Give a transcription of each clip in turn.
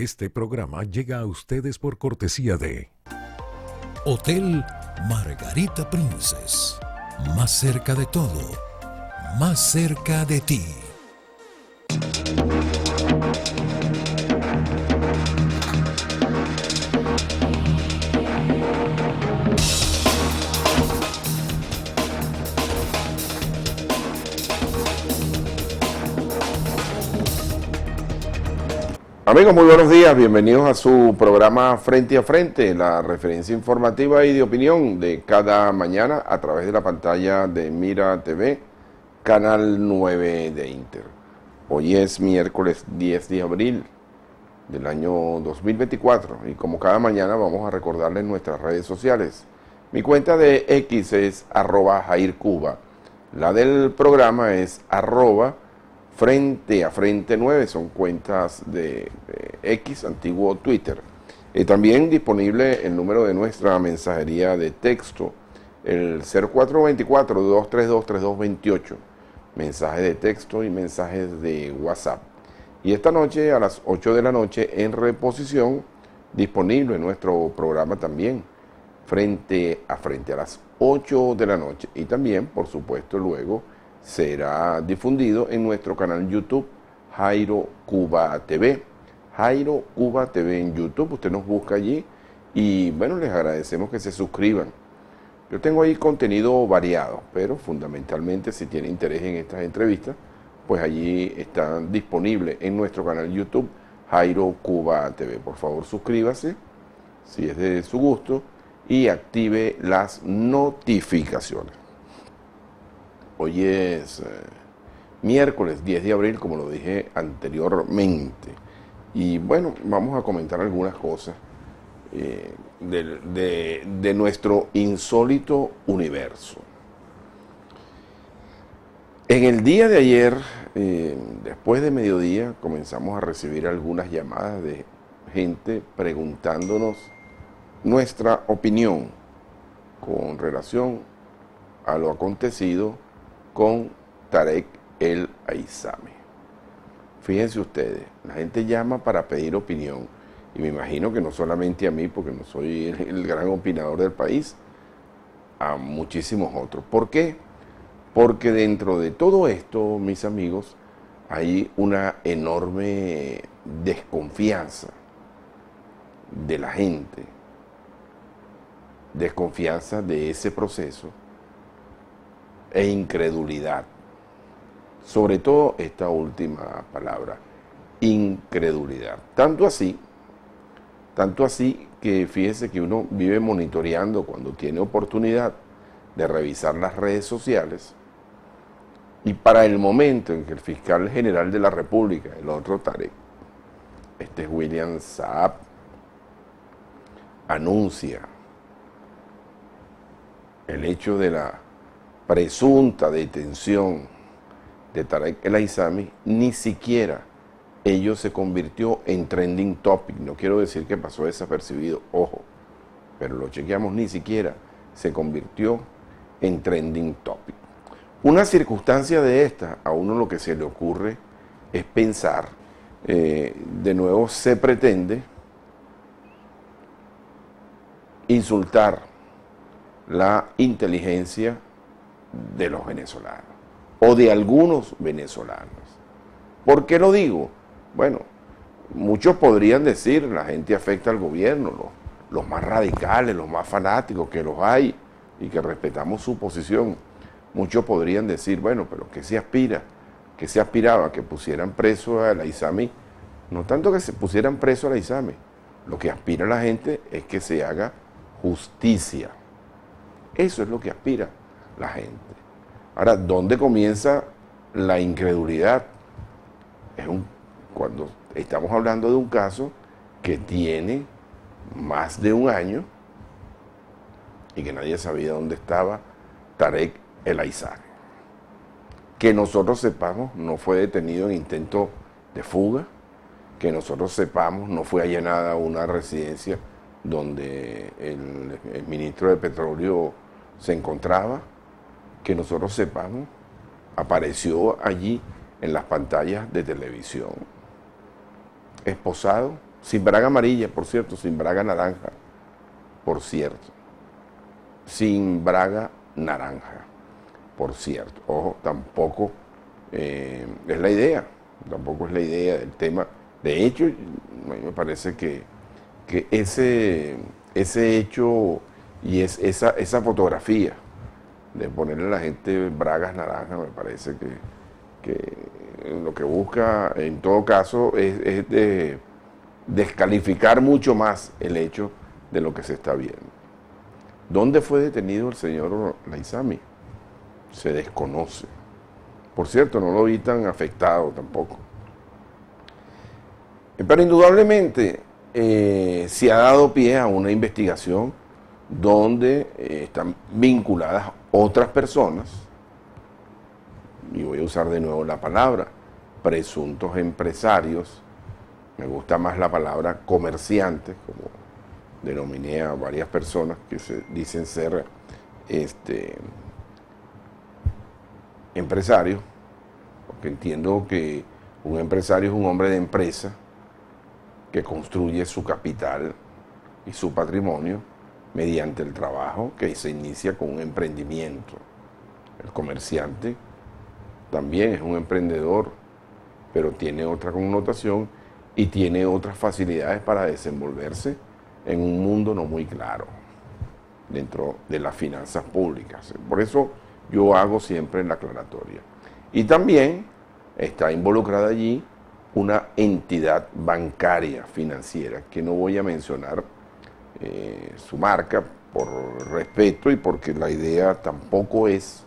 Este programa llega a ustedes por cortesía de Hotel Margarita Princess. Más cerca de todo, más cerca de ti. Amigos, muy buenos días, bienvenidos a su programa Frente a Frente, la referencia informativa y de opinión de cada mañana a través de la pantalla de Mira TV, canal 9 de Inter. Hoy es miércoles 10 de abril del año 2024 y como cada mañana vamos a recordarles nuestras redes sociales. Mi cuenta de X es @JairCuba, la del programa es @Frente a Frente 9, son cuentas de X, antiguo Twitter. También disponible el número de nuestra mensajería de texto, el 0424-232-3228, mensajes de texto y mensajes de WhatsApp. Y esta noche a las 8 de la noche en reposición, disponible en nuestro programa también, Frente a Frente, a las 8 de la noche. Y también, por supuesto, luego será difundido en nuestro canal YouTube, Jairo Cuba TV. Jairo Cuba TV en YouTube, usted nos busca allí y bueno, les agradecemos que se suscriban. Yo tengo ahí contenido variado, pero fundamentalmente si tiene interés en estas entrevistas, pues allí están disponibles en nuestro canal YouTube, Jairo Cuba TV. Por favor, suscríbase, si es de su gusto, y active las notificaciones. Hoy es miércoles 10 de abril, como lo dije anteriormente. Y bueno, vamos a comentar algunas cosas de nuestro insólito universo. En el día de ayer, después de mediodía, comenzamos a recibir algunas llamadas de gente preguntándonos nuestra opinión con relación a lo acontecido con Tarek El Aizami. Fíjense ustedes, la gente llama para pedir opinión, y me imagino que no solamente a mí, porque no soy el gran opinador del país, a muchísimos otros. ¿Por qué? Porque dentro de todo esto, mis amigos, hay una enorme desconfianza de la gente, desconfianza de ese proceso e incredulidad. Sobre todo esta última palabra, incredulidad. Tanto así que fíjese que uno vive monitoreando cuando tiene oportunidad de revisar las redes sociales, y para el momento en que el fiscal general de la República, el otro Tarek, este es William Saab, anuncia el hecho de la presunta detención de Tarek El Aizami, ni siquiera ello se convirtió en trending topic. No quiero decir que pasó desapercibido, ojo, pero lo chequeamos, ni siquiera se convirtió en trending topic. Una circunstancia de esta, a uno lo que se le ocurre es pensar, de nuevo se pretende insultar la inteligencia de los venezolanos o de algunos venezolanos. ¿Por qué lo digo? Bueno, muchos podrían decir, la gente afecta al gobierno, los más radicales, los más fanáticos, que los hay y que respetamos su posición. Muchos podrían decir, bueno, pero ¿qué se aspira? ¿Qué se aspiraba? Que pusieran preso a El Aizami. No tanto que se pusieran preso a El Aizami, lo que aspira la gente es que se haga justicia. Eso es lo que aspira la gente. Ahora, ¿dónde comienza la incredulidad? Cuando estamos hablando de un caso que tiene más de un año y que nadie sabía dónde estaba Tarek El Aizami. Que nosotros sepamos, no fue detenido en intento de fuga, que nosotros sepamos, no fue allanada una residencia donde el ministro de Petróleo se encontraba, que nosotros sepamos, apareció allí en las pantallas de televisión, esposado sin braga amarilla, por cierto, sin braga naranja, por cierto, sin braga naranja, por cierto. Ojo, tampoco es la idea, tampoco es la idea del tema. De hecho, a mí me parece que ese hecho y esa fotografía de ponerle a la gente bragas naranjas, me parece que lo que busca en todo caso es de descalificar mucho más el hecho de lo que se está viendo. ¿Dónde fue detenido el señor Laizami? Se desconoce. Por cierto, no lo vi tan afectado tampoco. Pero indudablemente se ha dado pie a una investigación donde están vinculadas otras personas, y voy a usar de nuevo la palabra, presuntos empresarios, me gusta más la palabra comerciantes, como denominé a varias personas que se dicen ser empresarios, porque entiendo que un empresario es un hombre de empresa que construye su capital y su patrimonio mediante el trabajo que se inicia con un emprendimiento. El comerciante también es un emprendedor, pero tiene otra connotación y tiene otras facilidades para desenvolverse en un mundo no muy claro dentro de las finanzas públicas. Por eso yo hago siempre la aclaratoria. Y también está involucrada allí una entidad bancaria financiera, que no voy a mencionar su marca por respeto y porque la idea tampoco es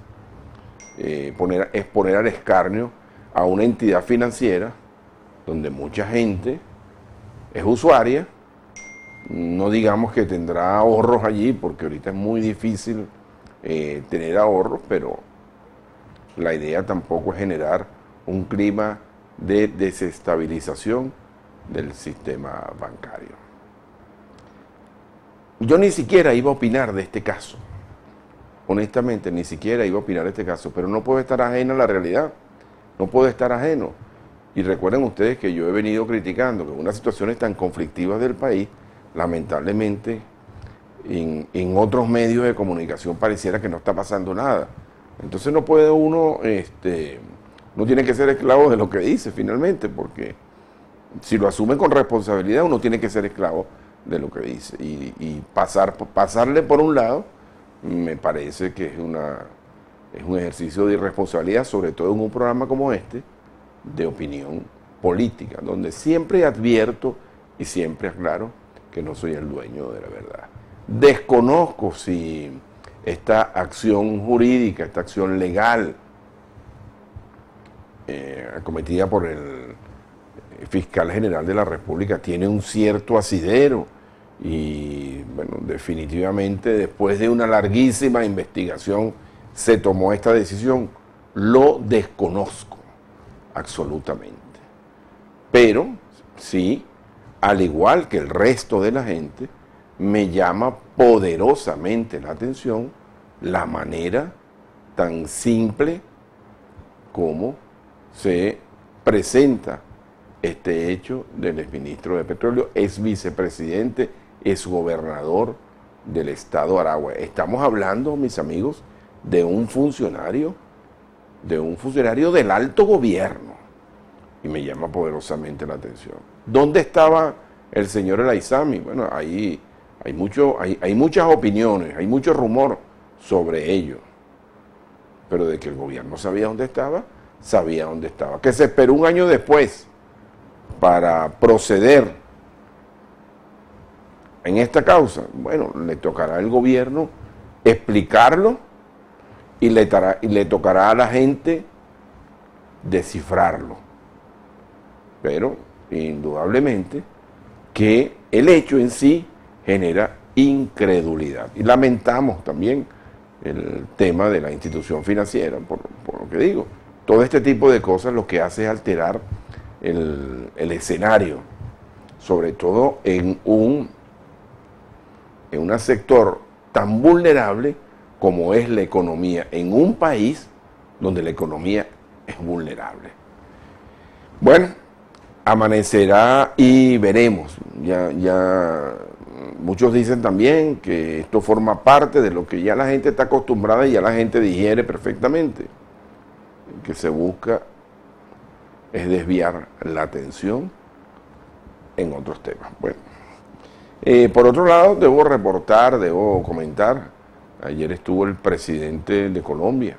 poner al escarnio a una entidad financiera donde mucha gente es usuaria. No digamos que tendrá ahorros allí, porque ahorita es muy difícil tener ahorros, pero la idea tampoco es generar un clima de desestabilización del sistema bancario. Yo ni siquiera iba a opinar de este caso, honestamente, ni siquiera iba a opinar de este caso, pero no puedo estar ajeno a la realidad, no puedo estar ajeno. Y recuerden ustedes que yo he venido criticando que en unas situaciones tan conflictivas del país, lamentablemente, en otros medios de comunicación pareciera que no está pasando nada. Entonces no puede uno, no tiene que ser esclavo de lo que dice finalmente, porque si lo asume con responsabilidad, uno tiene que ser esclavo de lo que dice. Y pasarle por un lado, me parece que es un ejercicio de irresponsabilidad, sobre todo en un programa como este, de opinión política, donde siempre advierto y siempre aclaro que no soy el dueño de la verdad. Desconozco si esta acción jurídica, esta acción legal acometida por el fiscal general de la República tiene un cierto asidero y, bueno, definitivamente después de una larguísima investigación se tomó esta decisión. Lo desconozco absolutamente, pero sí, al igual que el resto de la gente, me llama poderosamente la atención la manera tan simple como se presenta este hecho del exministro de Petróleo, ex vicepresidente, ex gobernador del estado de Aragua. Estamos hablando, mis amigos, de un funcionario del alto gobierno, y me llama poderosamente la atención. ¿Dónde estaba el señor Laizami? Bueno, hay muchas opiniones, hay mucho rumor sobre ello, pero de que el gobierno sabía dónde estaba, sabía dónde estaba. Que se esperó un año después para proceder en esta causa. Bueno, le tocará al gobierno explicarlo y le tocará a la gente descifrarlo. Pero indudablemente que el hecho en sí genera incredulidad. Y lamentamos también el tema de la institución financiera, por lo que digo. Todo este tipo de cosas lo que hace es alterar el escenario, sobre todo en un sector tan vulnerable como es la economía, en un país donde la economía es vulnerable. Bueno, amanecerá y veremos. Ya muchos dicen también que esto forma parte de lo que ya la gente está acostumbrada y ya la gente digiere perfectamente. Que se busca es desviar la atención en otros temas. Bueno, por otro lado, debo comentar, ayer estuvo el presidente de Colombia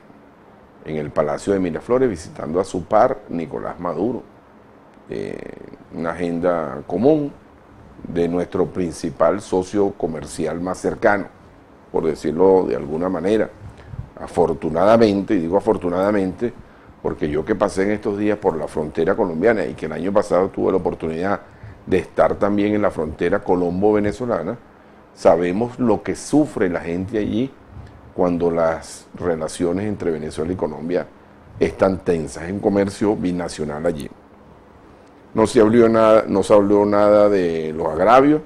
en el Palacio de Miraflores visitando a su par, Nicolás Maduro. Una agenda común de nuestro principal socio comercial más cercano, por decirlo de alguna manera. Afortunadamente, y digo afortunadamente, porque yo que pasé en estos días por la frontera colombiana y que el año pasado tuve la oportunidad de estar también en la frontera colombo-venezolana, sabemos lo que sufre la gente allí cuando las relaciones entre Venezuela y Colombia están tensas, en comercio binacional allí. No se habló nada de los agravios.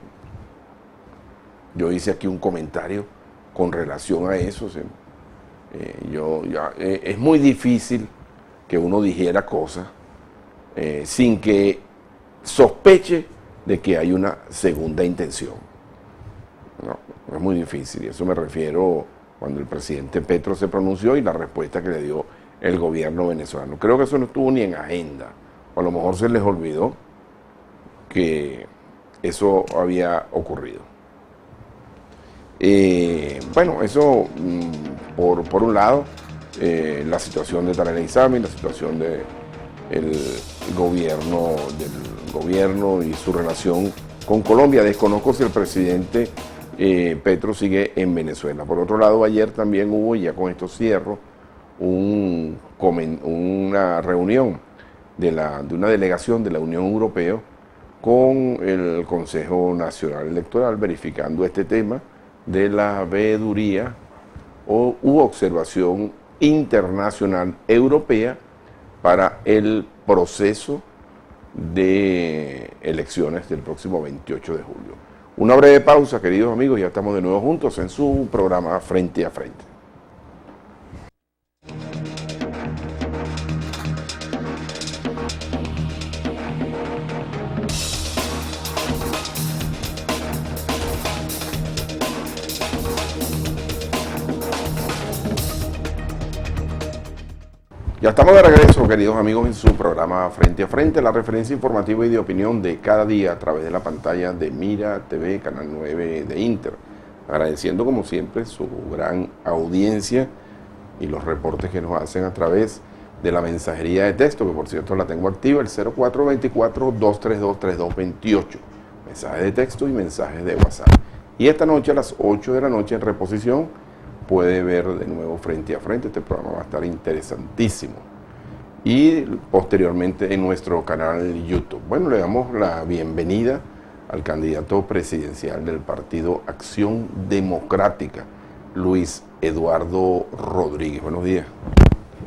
Yo hice aquí un comentario con relación a eso. Es muy difícil que uno dijera cosas sin que sospeche de que hay una segunda intención. No, es muy difícil, y eso me refiero cuando el presidente Petro se pronunció y la respuesta que le dio el gobierno venezolano. Creo que eso no estuvo ni en agenda, o a lo mejor se les olvidó que eso había ocurrido. Bueno, eso por un lado, la situación de Tarek El Aissami, la situación del gobierno y su relación con Colombia. Desconozco si el presidente Petro sigue en Venezuela. Por otro lado, ayer también hubo, y ya con esto cierro, una reunión de una delegación de la Unión Europea con el Consejo Nacional Electoral, verificando este tema de la veeduría u observación internacional europea para el proceso de elecciones del próximo 28 de julio. Una breve pausa, queridos amigos, ya estamos de nuevo juntos en su programa Frente a Frente. Ya estamos de regreso, queridos amigos, en su programa Frente a Frente, la referencia informativa y de opinión de cada día a través de la pantalla de Mira TV, Canal 9 de Inter. Agradeciendo, como siempre, su gran audiencia y los reportes que nos hacen a través de la mensajería de texto, que por cierto la tengo activa, el 0424-232-3228. Mensajes de texto y mensajes de WhatsApp. Y esta noche a las 8 de la noche en reposición puede ver de nuevo Frente a Frente. Este programa va a estar interesantísimo. Y posteriormente en nuestro canal YouTube. Bueno, le damos la bienvenida al candidato presidencial del Partido Acción Democrática, Luis Eduardo Rodríguez. Buenos días.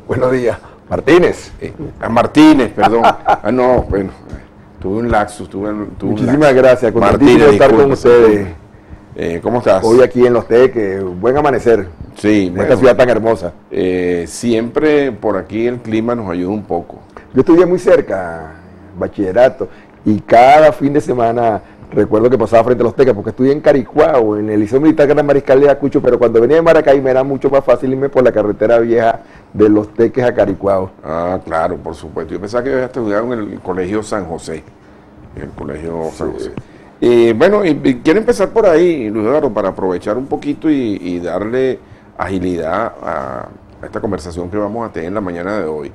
Buenos días. Martínez. Martínez, perdón. No, bueno, tuve un lapsus. Muchísimas gracias. Martínez, estar con ustedes. ¿Cómo estás? Hoy aquí en Los Teques, buen amanecer. Sí, en esta ciudad tan hermosa. Siempre por aquí el clima nos ayuda un poco. Yo estudié muy cerca, bachillerato, y cada fin de semana recuerdo que pasaba frente a Los Teques, porque estudié en Caricuao, en el Liceo Militar Gran Mariscal de Ayacucho, pero cuando venía de Maracay me era mucho más fácil irme por la carretera vieja de Los Teques a Caricuao. Ah, claro, por supuesto. Yo pensaba que había estudiado en el Colegio San José. En el Colegio San José. Bueno, y quiero empezar por ahí, Luis Eduardo, para aprovechar un poquito y darle agilidad a esta conversación que vamos a tener en la mañana de hoy.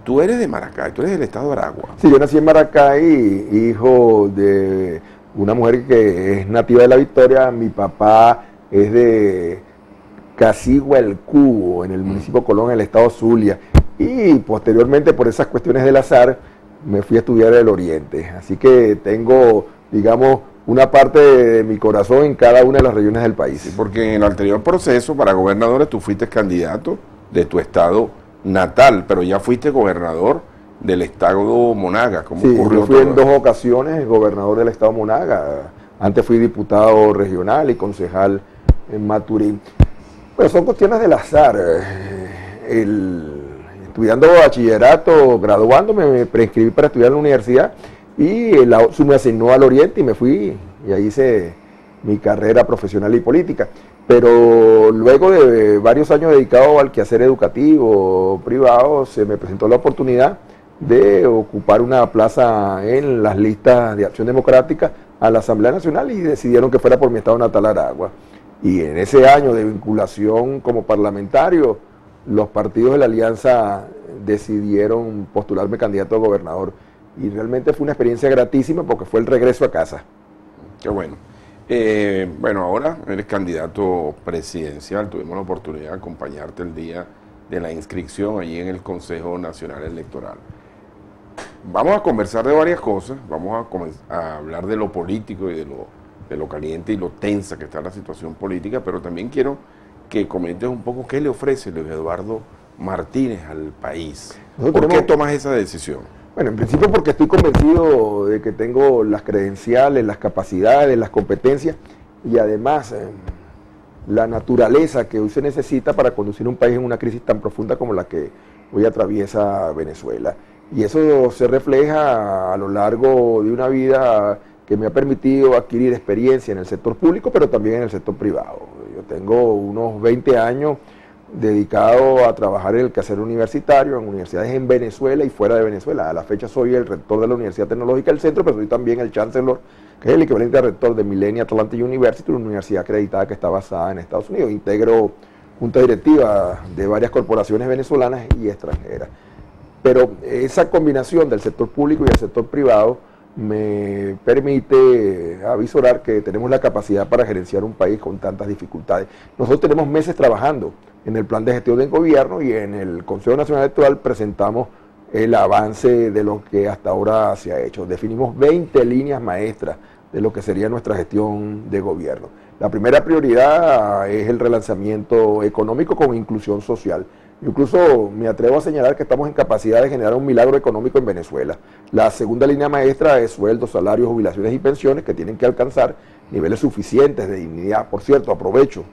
Tú eres de Maracay, tú eres del estado de Aragua. Sí, yo nací en Maracay, hijo de una mujer que es nativa de La Victoria. Mi papá es de Casigua el Cubo, en el municipio Colón, en el estado Zulia. Y posteriormente, por esas cuestiones del azar, me fui a estudiar el Oriente. Así que tengo, digamos, una parte de mi corazón en cada una de las regiones del país. Sí, porque en el anterior proceso para gobernadores tú fuiste candidato de tu estado natal, pero ya fuiste gobernador del estado Monagas. ¿Cómo ocurrió? Yo fui en 2 ocasiones gobernador del estado Monagas. Antes fui diputado regional y concejal en Maturín. Pues son cuestiones del azar. Estudiando bachillerato, graduándome, me preinscribí para estudiar en la universidad y la OPSU me asignó al Oriente y me fui y ahí hice mi carrera profesional y política. Pero luego de varios años dedicado al quehacer educativo privado, se me presentó la oportunidad de ocupar una plaza en las listas de Acción Democrática a la Asamblea Nacional y decidieron que fuera por mi estado natal, Aragua. Y en ese año de vinculación como parlamentario, los partidos de la alianza decidieron postularme candidato a gobernador. Y realmente fue una experiencia gratísima porque fue el regreso a casa. Qué bueno. Bueno, ahora eres candidato presidencial, tuvimos la oportunidad de acompañarte el día de la inscripción allí en el Consejo Nacional Electoral. Vamos a conversar de varias cosas, vamos a hablar de lo político y de lo caliente y lo tensa que está la situación política, pero también quiero que comentes un poco qué le ofrece Luis Eduardo Martínez al país. ¿Por qué tomas esa decisión? Bueno, en principio porque estoy convencido de que tengo las credenciales, las capacidades, las competencias y además la naturaleza que hoy se necesita para conducir un país en una crisis tan profunda como la que hoy atraviesa Venezuela. Y eso se refleja a lo largo de una vida que me ha permitido adquirir experiencia en el sector público, pero también en el sector privado. Yo tengo unos 20 años dedicado a trabajar en el quehacer universitario, en universidades en Venezuela y fuera de Venezuela. A la fecha soy el rector de la Universidad Tecnológica del Centro, pero soy también el chancellor, que es el equivalente al rector de Millennium Atlantic University, una universidad acreditada que está basada en Estados Unidos. Integro junta directiva de varias corporaciones venezolanas y extranjeras. Pero esa combinación del sector público y el sector privado me permite avisorar que tenemos la capacidad para gerenciar un país con tantas dificultades. Nosotros tenemos meses trabajando en el plan de gestión del gobierno y en el Consejo Nacional Electoral presentamos el avance de lo que hasta ahora se ha hecho. Definimos 20 líneas maestras de lo que sería nuestra gestión de gobierno. La primera prioridad es el relanzamiento económico con inclusión social. Incluso me atrevo a señalar que estamos en capacidad de generar un milagro económico en Venezuela. La segunda línea maestra es sueldos, salarios, jubilaciones y pensiones que tienen que alcanzar niveles suficientes de dignidad. Por cierto, aprovecho,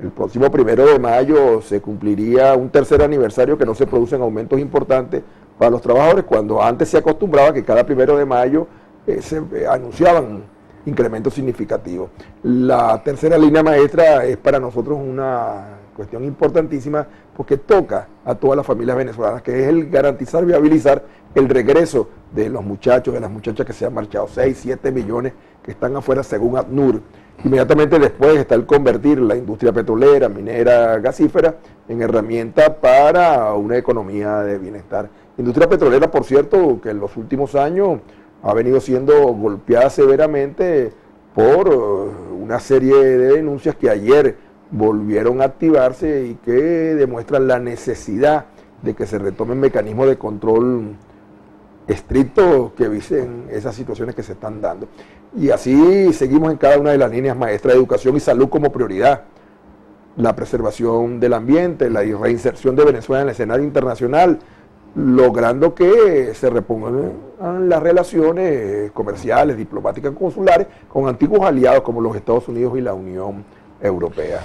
el próximo 1 de mayo se cumpliría un tercer aniversario que no se producen aumentos importantes para los trabajadores, cuando antes se acostumbraba que cada 1 de mayo se anunciaban incrementos significativos. La tercera línea maestra es para nosotros una cuestión importantísima porque toca a todas las familias venezolanas, que es el garantizar, viabilizar el regreso de los muchachos, de las muchachas que se han marchado, 6, 7 millones que están afuera según ACNUR. Inmediatamente después está el convertir la industria petrolera, minera, gasífera en herramienta para una economía de bienestar. Industria petrolera, por cierto, que en los últimos años ha venido siendo golpeada severamente por una serie de denuncias que ayer volvieron a activarse y que demuestran la necesidad de que se retomen mecanismos de control estrictos que eviten esas situaciones que se están dando. Y así seguimos en cada una de las líneas maestras de educación y salud como prioridad. La preservación del ambiente, la reinserción de Venezuela en el escenario internacional, logrando que se repongan las relaciones comerciales, diplomáticas, consulares con antiguos aliados como los Estados Unidos y la Unión Europea.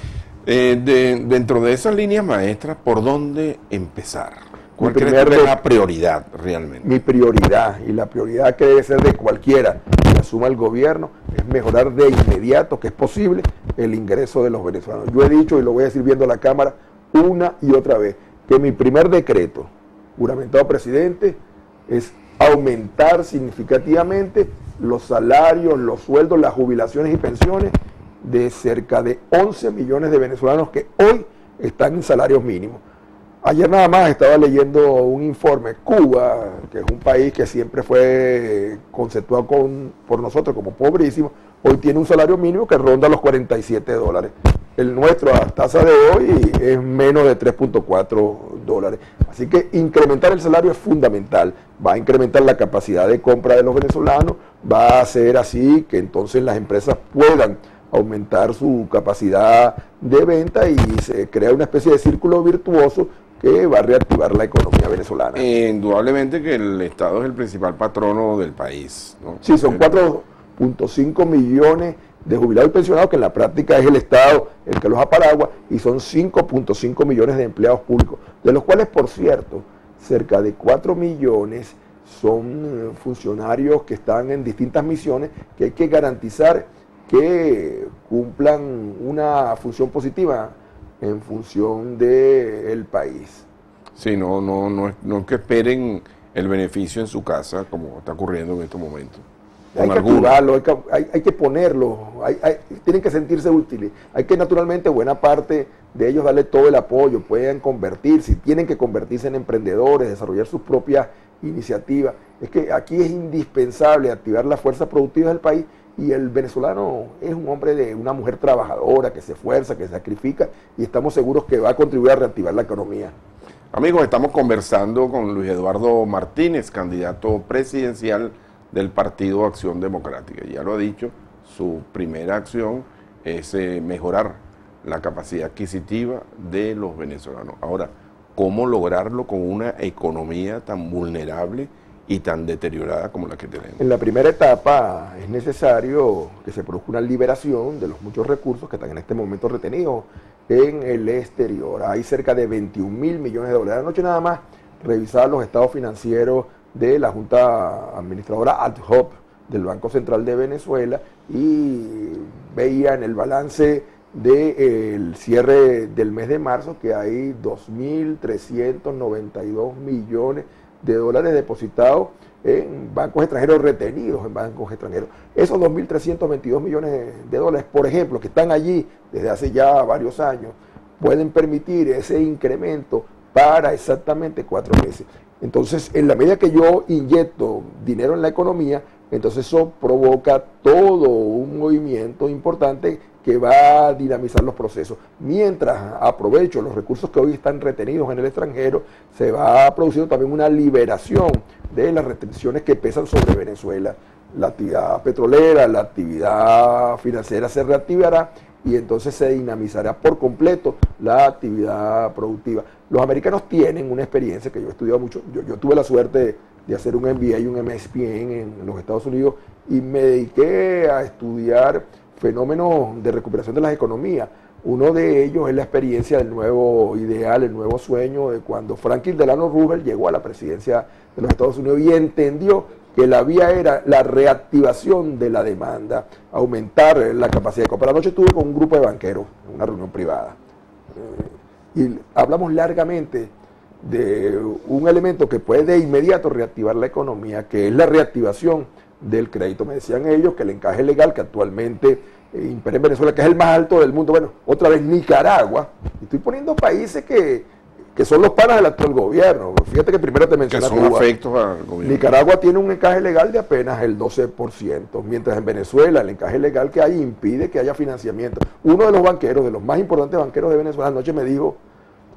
Dentro de esas líneas maestras, ¿por dónde empezar? ¿Cuál crees que es la prioridad realmente? Mi prioridad, y la prioridad que debe ser de cualquiera que asuma el gobierno, es mejorar de inmediato, que es posible, el ingreso de los venezolanos. Yo he dicho, y lo voy a decir viendo a la Cámara una y otra vez, que mi primer decreto, juramentado presidente, es aumentar significativamente los salarios, los sueldos, las jubilaciones y pensiones de cerca de 11 millones de venezolanos que hoy están en salarios mínimos. Ayer nada más estaba leyendo un informe. Cuba, que es un país que siempre fue conceptuado por nosotros como pobrísimo, hoy tiene un salario mínimo que ronda los $47. El nuestro a tasa de hoy es menos de $3.4. Así que incrementar el salario es fundamental. Va a incrementar la capacidad de compra de los venezolanos, va a hacer así que entonces las empresas puedan aumentar su capacidad de venta y se crea una especie de círculo virtuoso que va a reactivar la economía venezolana. Indudablemente que el Estado es el principal patrono del país, ¿no? Sí, son 4.5 millones de jubilados y pensionados, que en la práctica es el Estado el que los aparagua, y son 5.5 millones de empleados públicos, de los cuales, por cierto, cerca de 4 millones son funcionarios que están en distintas misiones que hay que garantizar que cumplan una función positiva en función del país. Sí, no es que esperen el beneficio en su casa, como está ocurriendo en estos momentos. Hay que activarlo, hay que ponerlo, tienen que sentirse útiles. Hay que naturalmente buena parte de ellos darle todo el apoyo, puedan convertirse, tienen que convertirse en emprendedores, desarrollar sus propias iniciativas. Es que aquí es indispensable activar la fuerza productiva del país y el venezolano es un hombre de una mujer trabajadora que se esfuerza, que se sacrifica y estamos seguros que va a contribuir a reactivar la economía. Amigos, estamos conversando con Luis Eduardo Martínez, candidato presidencial del Partido Acción Democrática. Ya lo ha dicho, su primera acción es mejorar la capacidad adquisitiva de los venezolanos. Ahora, ¿cómo lograrlo con una economía tan vulnerable y tan deteriorada como la que tenemos? En la primera etapa es necesario que se produzca una liberación de los muchos recursos que están en este momento retenidos en el exterior. Hay cerca de 21.000 millones de dólares. Anoche nada más revisar los estados financieros de la Junta Administradora ad hoc del Banco Central de Venezuela y veía en el balance del cierre del mes de marzo que hay 2.392 millones de dólares depositados en bancos extranjeros, retenidos en bancos extranjeros. Esos 2.322 millones de dólares, por ejemplo, que están allí desde hace ya varios años, pueden permitir ese incremento para exactamente 4 meses. Entonces, en la medida que yo inyecto dinero en la economía, entonces eso provoca todo un movimiento importante que va a dinamizar los procesos. Mientras aprovecho los recursos que hoy están retenidos en el extranjero, se va produciendo también una liberación de las restricciones que pesan sobre Venezuela. La actividad petrolera, la actividad financiera se reactivará y entonces se dinamizará por completo la actividad productiva. Los americanos tienen una experiencia que yo he estudiado mucho. Yo tuve la suerte de hacer un MBA y un MSPN en los Estados Unidos y me dediqué a estudiar fenómenos de recuperación de las economías. Uno de ellos es la experiencia del nuevo ideal, el nuevo sueño de cuando Franklin Delano Roosevelt llegó a la presidencia de los Estados Unidos y entendió que la vía era la reactivación de la demanda, aumentar la capacidad de compra. Anoche estuve con un grupo de banqueros en una reunión privada y hablamos largamente de un elemento que puede de inmediato reactivar la economía, que es la reactivación del crédito. Me decían ellos que el encaje legal que actualmente impera en Venezuela, que es el más alto del mundo, bueno, otra vez Nicaragua, estoy poniendo países que son los panas del actual gobierno. Fíjate que primero te mencioné que son Cuba. afectos al gobierno. Nicaragua tiene un encaje legal de apenas el 12%, mientras en Venezuela el encaje legal que hay impide que haya financiamiento. Uno de los banqueros, de los más importantes banqueros de Venezuela, anoche me dijo,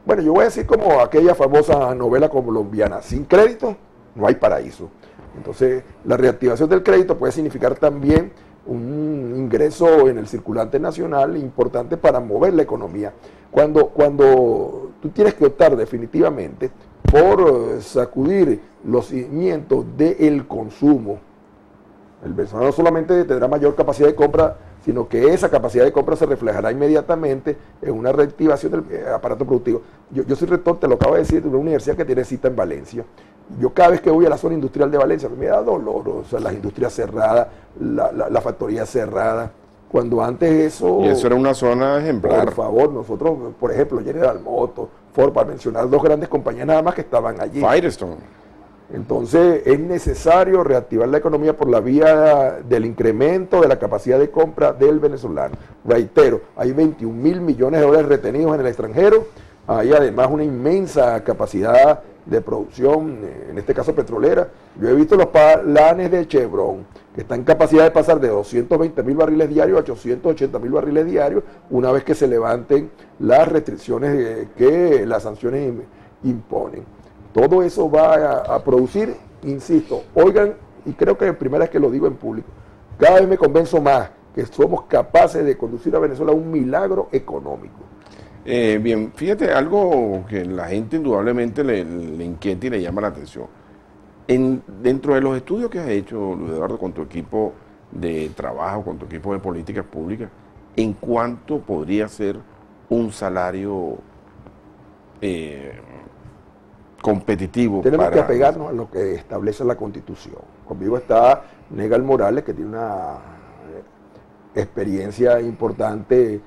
bueno, yo voy a decir como aquella famosa novela colombiana, sin crédito no hay paraíso. Entonces, la reactivación del crédito puede significar también un ingreso en el circulante nacional importante para mover la economía. Cuando tú tienes que optar definitivamente por sacudir los cimientos del consumo, el venezolano no solamente tendrá mayor capacidad de compra, sino que esa capacidad de compra se reflejará inmediatamente en una reactivación del aparato productivo. Yo soy rector, te lo acabo de decir, de una universidad que tiene cita en Valencia. Yo cada vez que voy a la zona industrial de Valencia me da dolor, o sea, las industrias cerradas, la factoría cerrada, cuando antes eso... Y eso era una zona ejemplar. Por favor, nosotros, por ejemplo, General Motors, Ford, para mencionar 2 grandes compañías nada más que estaban allí. Firestone. Entonces es necesario reactivar la economía por la vía del incremento de la capacidad de compra del venezolano. Reitero, hay 21.000 millones de dólares retenidos en el extranjero, hay además una inmensa capacidad de producción, en este caso petrolera. Yo he visto los planes de Chevron, que están en capacidad de pasar de 220.000 barriles diarios a 880.000 barriles diarios, una vez que se levanten las restricciones que las sanciones imponen. Todo eso va a producir, insisto, oigan, y creo que es la primera vez que lo digo en público, cada vez me convenzo más que somos capaces de conducir a Venezuela a un milagro económico. Bien, fíjate, algo que la gente indudablemente le inquieta y le llama la atención. Dentro de los estudios que has hecho, Luis Eduardo, con tu equipo de trabajo, con tu equipo de políticas públicas, ¿en cuánto podría ser un salario competitivo. Tenemos que apegarnos a lo que establece la Constitución. Conmigo está Negal Morales, que tiene una experiencia importante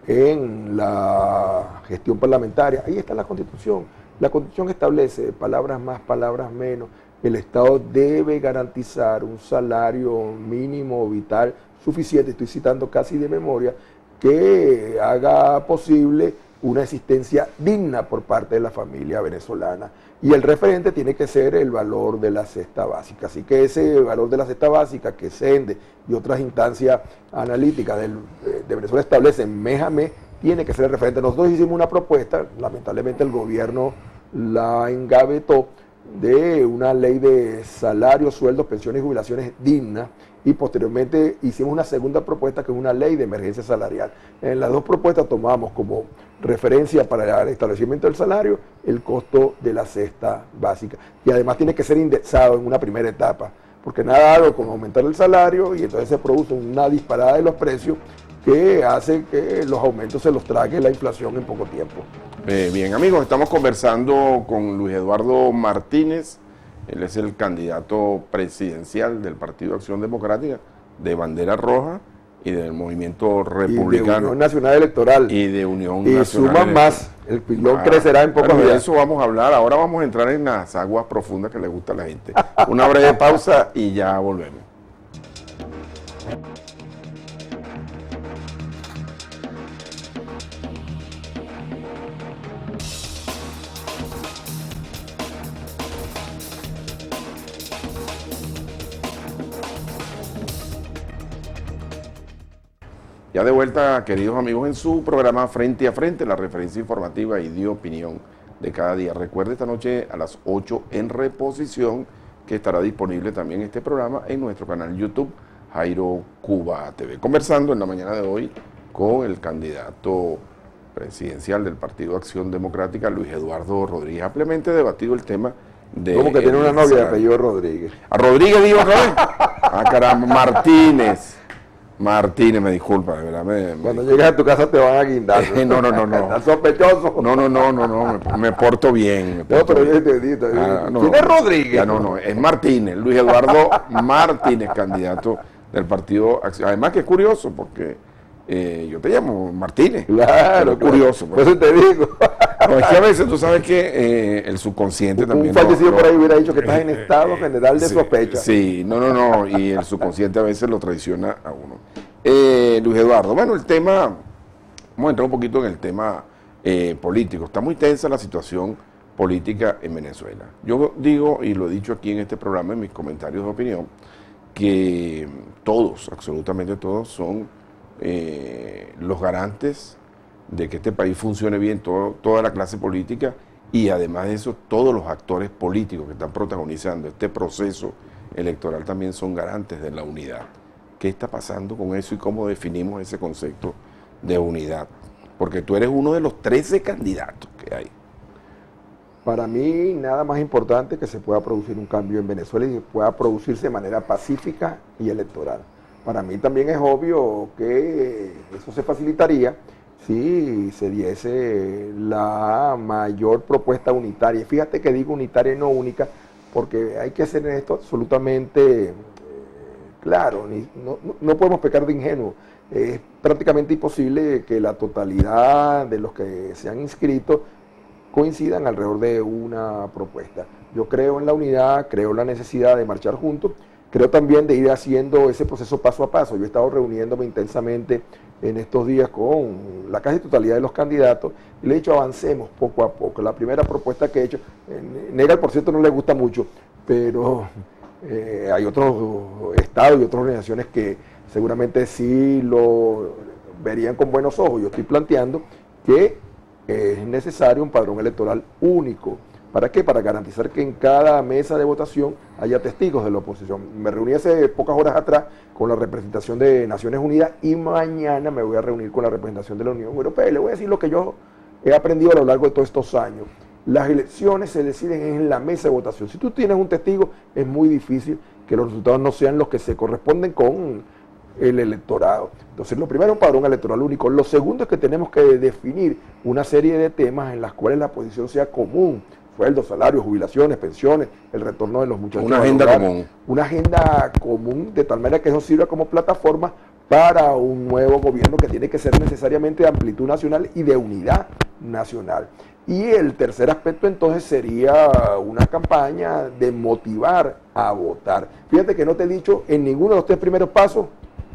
en la gestión parlamentaria. Ahí está la Constitución. La Constitución establece, palabras más, palabras menos, el Estado debe garantizar un salario mínimo vital suficiente, estoy citando casi de memoria, que haga posible una existencia digna por parte de la familia venezolana. Y el referente tiene que ser el valor de la cesta básica. Así que ese valor de la cesta básica que CENDE y otras instancias analíticas de Venezuela establecen mes a mes, tiene que ser el referente. Nosotros hicimos una propuesta, lamentablemente el gobierno la engavetó, de una ley de salarios, sueldos, pensiones y jubilaciones dignas, y posteriormente hicimos una segunda propuesta que es una ley de emergencia salarial. En las dos propuestas tomamos como referencia para el establecimiento del salario el costo de la cesta básica, y además tiene que ser indexado en una primera etapa, porque nada hago con aumentar el salario y entonces se produce una disparada de los precios que hace que los aumentos se los trague la inflación en poco tiempo. Bien, amigos, estamos conversando con Luis Eduardo Martínez. Él es el candidato presidencial del Partido Acción Democrática, de Bandera Roja y del Movimiento Republicano. Y de Unión Nacional Electoral. Y de Unión y Nacional suman más, el pilón crecerá en pocos días. De días. eso vamos a hablar. Ahora vamos a entrar en las aguas profundas que le gusta a la gente. Una breve pausa y ya volvemos. Ya de vuelta, queridos amigos, en su programa Frente a Frente, la referencia informativa y de opinión de cada día. Recuerde esta noche a las 8 en reposición, que estará disponible también este programa en nuestro canal YouTube, Jairo Cuba TV. Conversando en la mañana de hoy con el candidato presidencial del Partido Acción Democrática, Luis Eduardo Rodríguez. Ampliamente debatido el tema de... ¿Cómo que tiene una novia de apellido Rodríguez? ¿A Rodríguez digo otra vez? Ah, caramba, Martínez, me disculpa, de verdad. Cuando llegues a tu casa te van a guindar. No. ¿Estás sospechoso? No, me porto bien. No, pero yo entendí. ¿Quién es Rodríguez? Ya no, es Martínez, Luis Eduardo Martínez, candidato del Partido Acción. Además que es curioso, porque yo te llamo Martínez. Claro, curioso. Por eso te digo. No, es que a veces tú sabes que el subconsciente también... Un fallecido por ahí hubiera dicho que estás en estado general de sospecha. Sí, no, y el subconsciente a veces lo traiciona a uno. Luis Eduardo, bueno, el tema, vamos a entrar un poquito en el tema político. Está muy tensa la situación política en Venezuela. Yo digo, y lo he dicho aquí en este programa, en mis comentarios de opinión, que todos, absolutamente todos, son los garantes de que este país funcione bien, toda la clase política, y además de eso, todos los actores políticos que están protagonizando este proceso electoral también son garantes de la unidad. ¿Qué está pasando con eso y cómo definimos ese concepto de unidad? Porque tú eres uno de los 13 candidatos que hay. Para mí, nada más importante que se pueda producir un cambio en Venezuela y que pueda producirse de manera pacífica y electoral. Para mí también es obvio que eso se facilitaría si se diese la mayor propuesta unitaria. Fíjate que digo unitaria y no única, porque hay que hacer esto absolutamente claro, no podemos pecar de ingenuo. Es prácticamente imposible que la totalidad de los que se han inscrito coincidan alrededor de una propuesta. Yo creo en la unidad, creo en la necesidad de marchar juntos, creo también de ir haciendo ese proceso paso a paso. Yo he estado reuniéndome intensamente en estos días con la casi totalidad de los candidatos y le he dicho avancemos poco a poco. La primera propuesta que he hecho, Negal por cierto no le gusta mucho, pero hay otros estados y otras organizaciones que seguramente sí lo verían con buenos ojos. Yo estoy planteando que es necesario un padrón electoral único. ¿Para qué? Para garantizar que en cada mesa de votación haya testigos de la oposición. Me reuní hace pocas horas atrás con la representación de Naciones Unidas y mañana me voy a reunir con la representación de la Unión Europea. Y le voy a decir lo que yo he aprendido a lo largo de todos estos años. Las elecciones se deciden en la mesa de votación. Si tú tienes un testigo, es muy difícil que los resultados no sean los que se corresponden con el electorado. Entonces, lo primero es un padrón electoral único. Lo segundo es que tenemos que definir una serie de temas en las cuales la posición sea común sueldos, salarios, jubilaciones, pensiones, el retorno de los muchachos. Una agenda común. Una agenda común, de tal manera que eso sirva como plataforma para un nuevo gobierno que tiene que ser necesariamente de amplitud nacional y de unidad nacional. Y el tercer aspecto entonces sería una campaña de motivar a votar. Fíjate que no te he dicho en ninguno de los 3 primeros pasos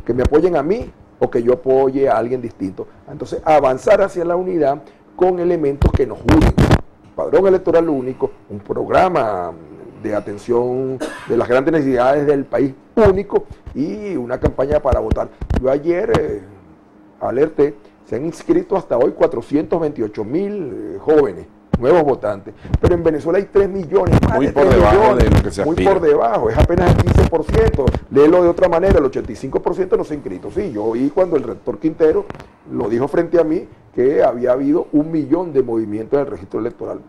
que me apoyen a mí o que yo apoye a alguien distinto. Entonces, avanzar hacia la unidad con elementos que nos unen. Un padrón electoral único, un programa de atención de las grandes necesidades del país único y una campaña para votar. Yo ayer alerté, se han inscrito hasta hoy 428,000 jóvenes, nuevos votantes, pero en Venezuela hay 3 millones, más muy de por 3 debajo millones, de lo que se muy aspira. por debajo, es apenas el 15%, léelo de otra manera, el 85% no se ha inscrito. Sí, yo oí cuando el rector Quintero lo dijo frente a mí que había habido 1 millón de movimientos en el registro electoral.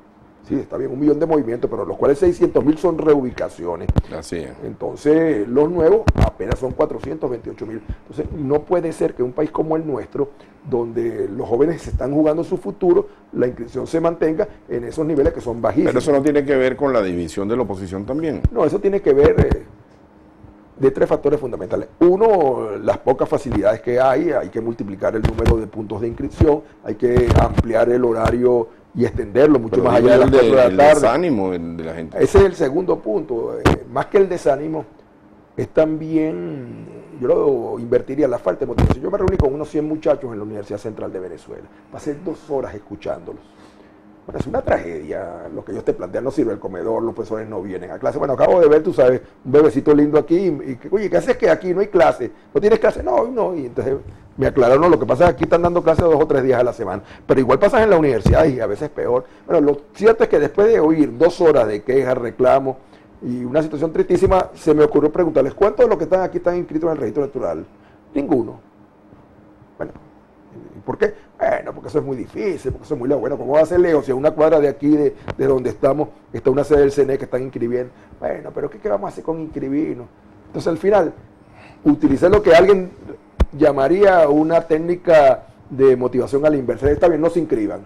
Sí, está bien, 1 millón de movimientos, pero los cuales 600,000 son reubicaciones. Así es. Entonces, los nuevos apenas son 428,000. Entonces, no puede ser que un país como el nuestro, donde los jóvenes se están jugando su futuro, la inscripción se mantenga en esos niveles que son bajísimos. Pero eso no tiene que ver con la división de la oposición también. No, eso tiene que ver de 3 factores fundamentales. Uno, las pocas facilidades que hay que multiplicar el número de puntos de inscripción, hay que ampliar el horario y extenderlo mucho más allá de las 4 de la el tarde. desánimo de la gente. Ese es el segundo punto. Más que el desánimo, es también, yo lo invertiría la falta de motivación. Yo me reuní con unos 100 muchachos en la Universidad Central de Venezuela. Pasé 2 horas escuchándolos. Bueno, es una tragedia lo que ellos te plantean, no sirve el comedor, los profesores no vienen a clase. Bueno, acabo de ver, tú sabes, un bebecito lindo aquí, y oye, ¿qué haces que aquí no hay clase? ¿No tienes clase? No, hoy no. Y entonces me aclararon, no, lo que pasa es que aquí están dando clases 2 o 3 días a la semana, pero igual pasas en la universidad y a veces peor. Bueno, lo cierto es que después de oír 2 horas de quejas, reclamos y una situación tristísima, se me ocurrió preguntarles, ¿cuántos de los que están aquí están inscritos en el registro electoral? Ninguno. Bueno, ¿y por qué? Bueno, porque eso es muy difícil, porque eso es muy lejos. Bueno, ¿cómo va a ser lejos? Si a una cuadra de aquí, de donde estamos, está una sede del CNE que están inscribiendo. Bueno, pero ¿qué vamos a hacer con inscribirnos? Entonces, al final, utilicé lo que alguien llamaría una técnica de motivación a la inversa. Está bien, no se inscriban,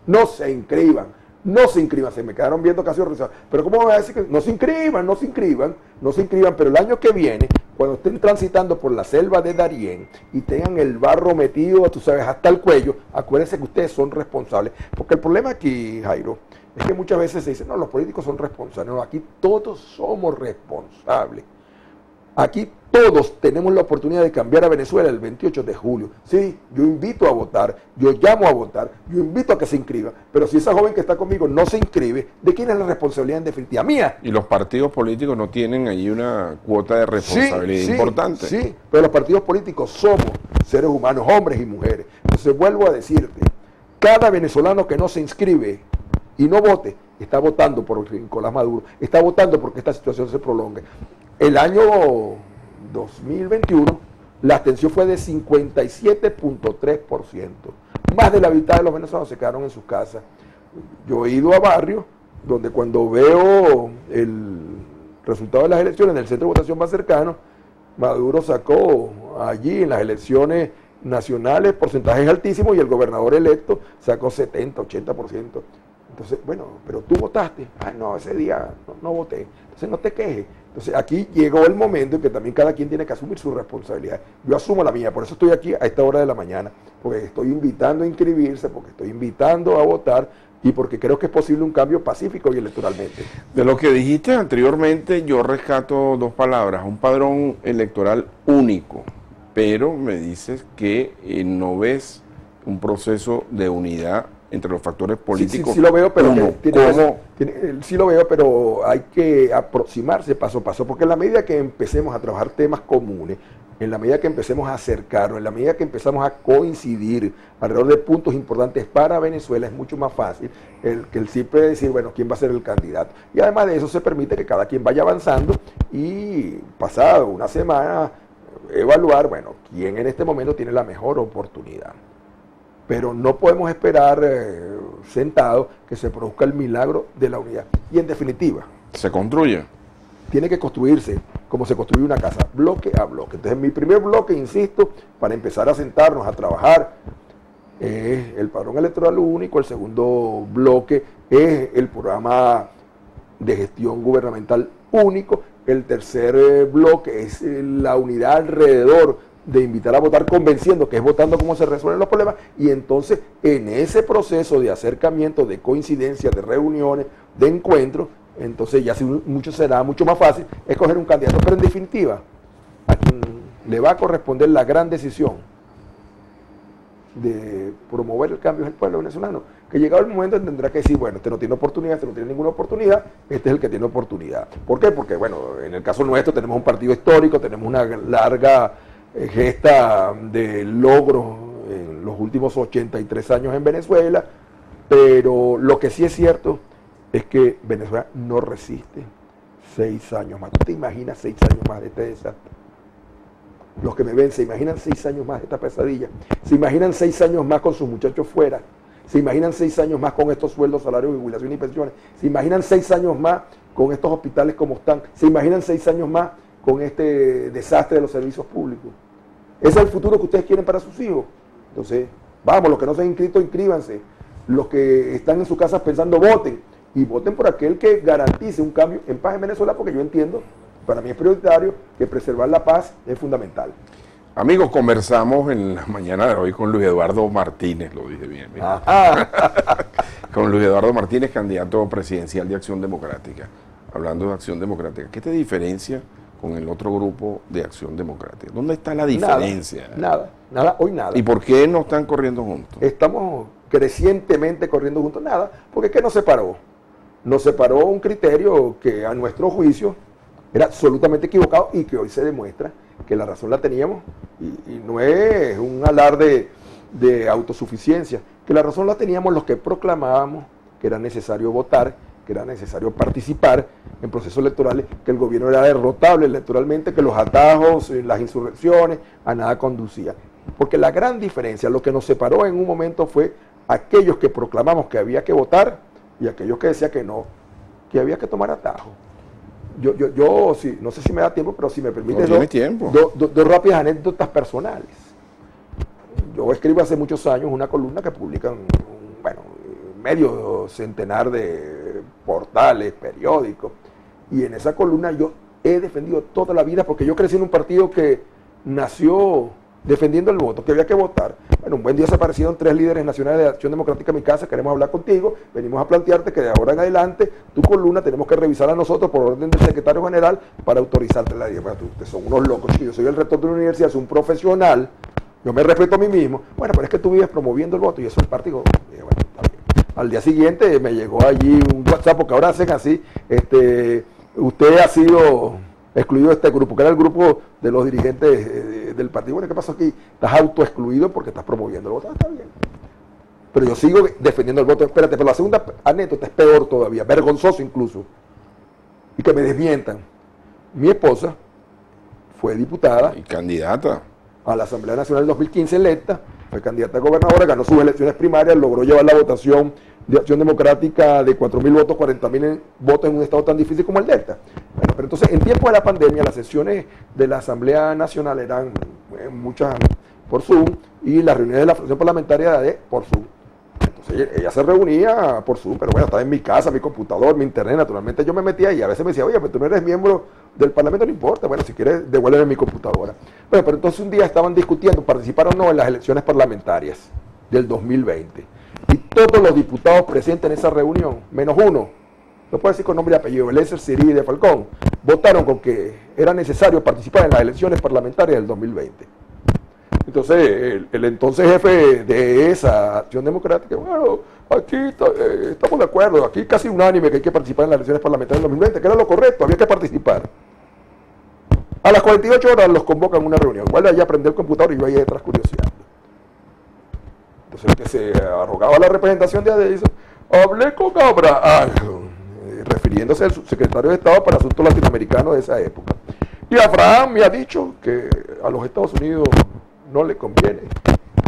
no se inscriban, no se inscriban. Se me quedaron viendo casi horrorizados. Pero ¿cómo van a decir que no se inscriban, no se inscriban, no se inscriban? Pero el año que viene, cuando estén transitando por la selva de Darién y tengan el barro metido, tú sabes, hasta el cuello, acuérdense que ustedes son responsables. Porque el problema aquí, Jairo, es que muchas veces se dice, no, los políticos son responsables. No, aquí todos somos responsables. Aquí todos tenemos la oportunidad de cambiar a Venezuela el 28 de julio. Sí, yo invito a votar, yo llamo a votar, yo invito a que se inscriba. Pero si esa joven que está conmigo no se inscribe, ¿de quién es la responsabilidad en definitiva? Mía. Y los partidos políticos no tienen ahí una cuota de responsabilidad importante. Sí, pero los partidos políticos somos seres humanos, hombres y mujeres. Entonces vuelvo a decirte, cada venezolano que no se inscribe y no vote, está votando por Nicolás Maduro, está votando porque esta situación se prolongue. El año 2021, la abstención fue de 57.3%. Más de la mitad de los venezolanos se quedaron en sus casas. Yo he ido a barrios donde cuando veo el resultado de las elecciones en el centro de votación más cercano, Maduro sacó allí en las elecciones nacionales porcentajes altísimos y el gobernador electo sacó 70, 80%. Entonces, bueno, pero tú votaste. Ah, no, ese día no voté. Entonces no te quejes. Entonces aquí llegó el momento en que también cada quien tiene que asumir su responsabilidad. Yo asumo la mía, por eso estoy aquí a esta hora de la mañana, porque estoy invitando a inscribirse, porque estoy invitando a votar y porque creo que es posible un cambio pacífico y electoralmente. De lo que dijiste anteriormente, yo rescato 2 palabras, un padrón electoral único, pero me dices que no ves un proceso de unidad entre los factores políticos. Sí lo veo, pero sí lo veo, pero hay que aproximarse paso a paso, porque en la medida que empecemos a trabajar temas comunes, en la medida que empecemos a acercarnos, en la medida que empezamos a coincidir alrededor de puntos importantes para Venezuela, es mucho más fácil que el simple decir, bueno, quién va a ser el candidato. Y además de eso se permite que cada quien vaya avanzando y pasado una semana evaluar, bueno, quién en este momento tiene la mejor oportunidad. Pero no podemos esperar sentados que se produzca el milagro de la unidad. Y en definitiva, se construye. Tiene que construirse como se construye una casa, bloque a bloque. Entonces mi primer bloque, insisto, para empezar a sentarnos a trabajar, es el padrón electoral único. El segundo bloque es el programa de gestión gubernamental único. El tercer bloque es la unidad alrededor de invitar a votar convenciendo, que es votando cómo se resuelven los problemas, y entonces en ese proceso de acercamiento, de coincidencia, de reuniones, de encuentros, entonces ya mucho será mucho más fácil escoger un candidato. Pero en definitiva, a quien le va a corresponder la gran decisión de promover el cambio es el pueblo venezolano, que llegado el momento tendrá que decir, bueno, este no tiene oportunidad, este no tiene ninguna oportunidad, este es el que tiene oportunidad. ¿Por qué? Porque, bueno, en el caso nuestro tenemos un partido histórico, tenemos una larga gesta de logros en los últimos 83 años en Venezuela, pero lo que sí es cierto es que Venezuela no resiste 6 años más. ¿Tú te imaginas 6 años más de este desastre? Los que me ven, ¿se imaginan 6 años más de esta pesadilla? ¿Se imaginan 6 años más con sus muchachos fuera? ¿Se imaginan 6 años más con estos sueldos, salarios, jubilaciones y pensiones? ¿Se imaginan 6 años más con estos hospitales como están? ¿Se imaginan 6 años más con este desastre de los servicios públicos? Ese es el futuro que ustedes quieren para sus hijos. Entonces, vamos, los que no se han inscrito, inscríbanse. Los que están en sus casas pensando, voten. Y voten por aquel que garantice un cambio en paz en Venezuela, porque yo entiendo, para mí es prioritario, que preservar la paz es fundamental. Amigos, conversamos en la mañana de hoy con Luis Eduardo Martínez, lo dije bien. Con Luis Eduardo Martínez, candidato presidencial de Acción Democrática. Hablando de Acción Democrática, ¿qué te diferencia con el otro grupo de Acción Democrática? ¿Dónde está la diferencia? Nada, hoy nada. ¿Y por qué no están corriendo juntos? Estamos crecientemente corriendo juntos, nada, porque ¿qué nos separó? Nos separó un criterio que a nuestro juicio era absolutamente equivocado y que hoy se demuestra que la razón la teníamos, y no es un alarde de autosuficiencia, que la razón la teníamos los que proclamábamos que era necesario votar, que era necesario participar en procesos electorales, que el gobierno era derrotable electoralmente, que los atajos, las insurrecciones, a nada conducían. Porque la gran diferencia, lo que nos separó en un momento fue aquellos que proclamamos que había que votar y aquellos que decían que no, que había que tomar atajos. Yo sí, no sé si me da tiempo, pero si me permite, dos rápidas anécdotas personales. Yo escribo hace muchos años una columna que publican, medio centenar de portales, periódicos, y en esa columna yo he defendido toda la vida, porque yo crecí en un partido que nació defendiendo el voto, que había que votar. Bueno, un buen día se aparecieron 3 líderes nacionales de Acción Democrática en mi casa, queremos hablar contigo, venimos a plantearte que de ahora en adelante tu columna tenemos que revisarla nosotros por orden del secretario general para autorizarte la idea. Bueno, ustedes son unos locos, yo soy el rector de una universidad, soy un profesional, yo me respeto a mí mismo. Bueno, pero es que tú vives promoviendo el voto y eso es el partido. Bueno, está bien. Al día siguiente me llegó allí un WhatsApp, porque ahora hacen así, usted ha sido excluido de este grupo, que era el grupo de los dirigentes del partido. Bueno, ¿qué pasó aquí? Estás autoexcluido porque estás promoviendo el voto. Está bien. Pero yo sigo defendiendo el voto. Espérate, pero la segunda anécdota es peor todavía, vergonzoso incluso. Y que me desmientan. Mi esposa fue diputada y candidata a la Asamblea Nacional del 2015 electa, fue candidata a gobernadora, ganó sus elecciones primarias, logró llevar la votación de Acción Democrática de 4.000 votos, 40.000 votos en un estado tan difícil como el Delta. Bueno, pero entonces, en tiempo de la pandemia, las sesiones de la Asamblea Nacional eran muchas por Zoom, y las reuniones de la fracción parlamentaria por Zoom. Entonces ella se reunía por Zoom, pero bueno, estaba en mi casa, mi computador, mi internet, naturalmente yo me metía y a veces me decía, oye, pero tú no eres miembro del Parlamento, no importa, bueno, si quieres devuélveme mi computadora. Bueno, pero entonces un día estaban discutiendo participar o no en las elecciones parlamentarias del 2020. Y todos los diputados presentes en esa reunión, menos uno, no puedo decir con nombre y apellido, Eliezer Sirí de Falcón, votaron con que era necesario participar en las elecciones parlamentarias del 2020. Entonces, el entonces jefe de esa Acción Democrática, bueno, aquí estamos de acuerdo, aquí casi unánime que hay que participar en las elecciones parlamentarias del 2020, que era lo correcto, había que participar. A las 48 horas los convocan a una reunión, vuelve allá a prender el computador y yo ahí detrás curiosidad. Entonces el que se arrogaba la representación de ADE dice, hablé con Abraham, refiriéndose al subsecretario de Estado para Asuntos Latinoamericanos de esa época. Y Abraham me ha dicho que a los Estados Unidos no le conviene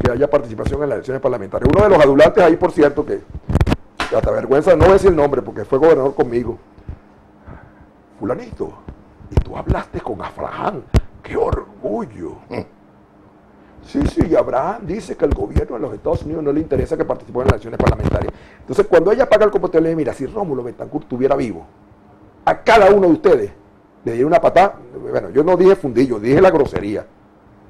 que haya participación en las elecciones parlamentarias. Uno de los adulantes ahí, por cierto, que hasta vergüenza no decir el nombre porque fue gobernador conmigo. Fulanito, y tú hablaste con Abraham, qué orgullo. Sí, y Abraham dice que al gobierno de los Estados Unidos no le interesa que participe en las elecciones parlamentarias. Entonces, cuando ella paga el compuesto, le dice, mira, si Rómulo Betancourt estuviera vivo, a cada uno de ustedes le diera una patada. Bueno, yo no dije fundillo, dije la grosería.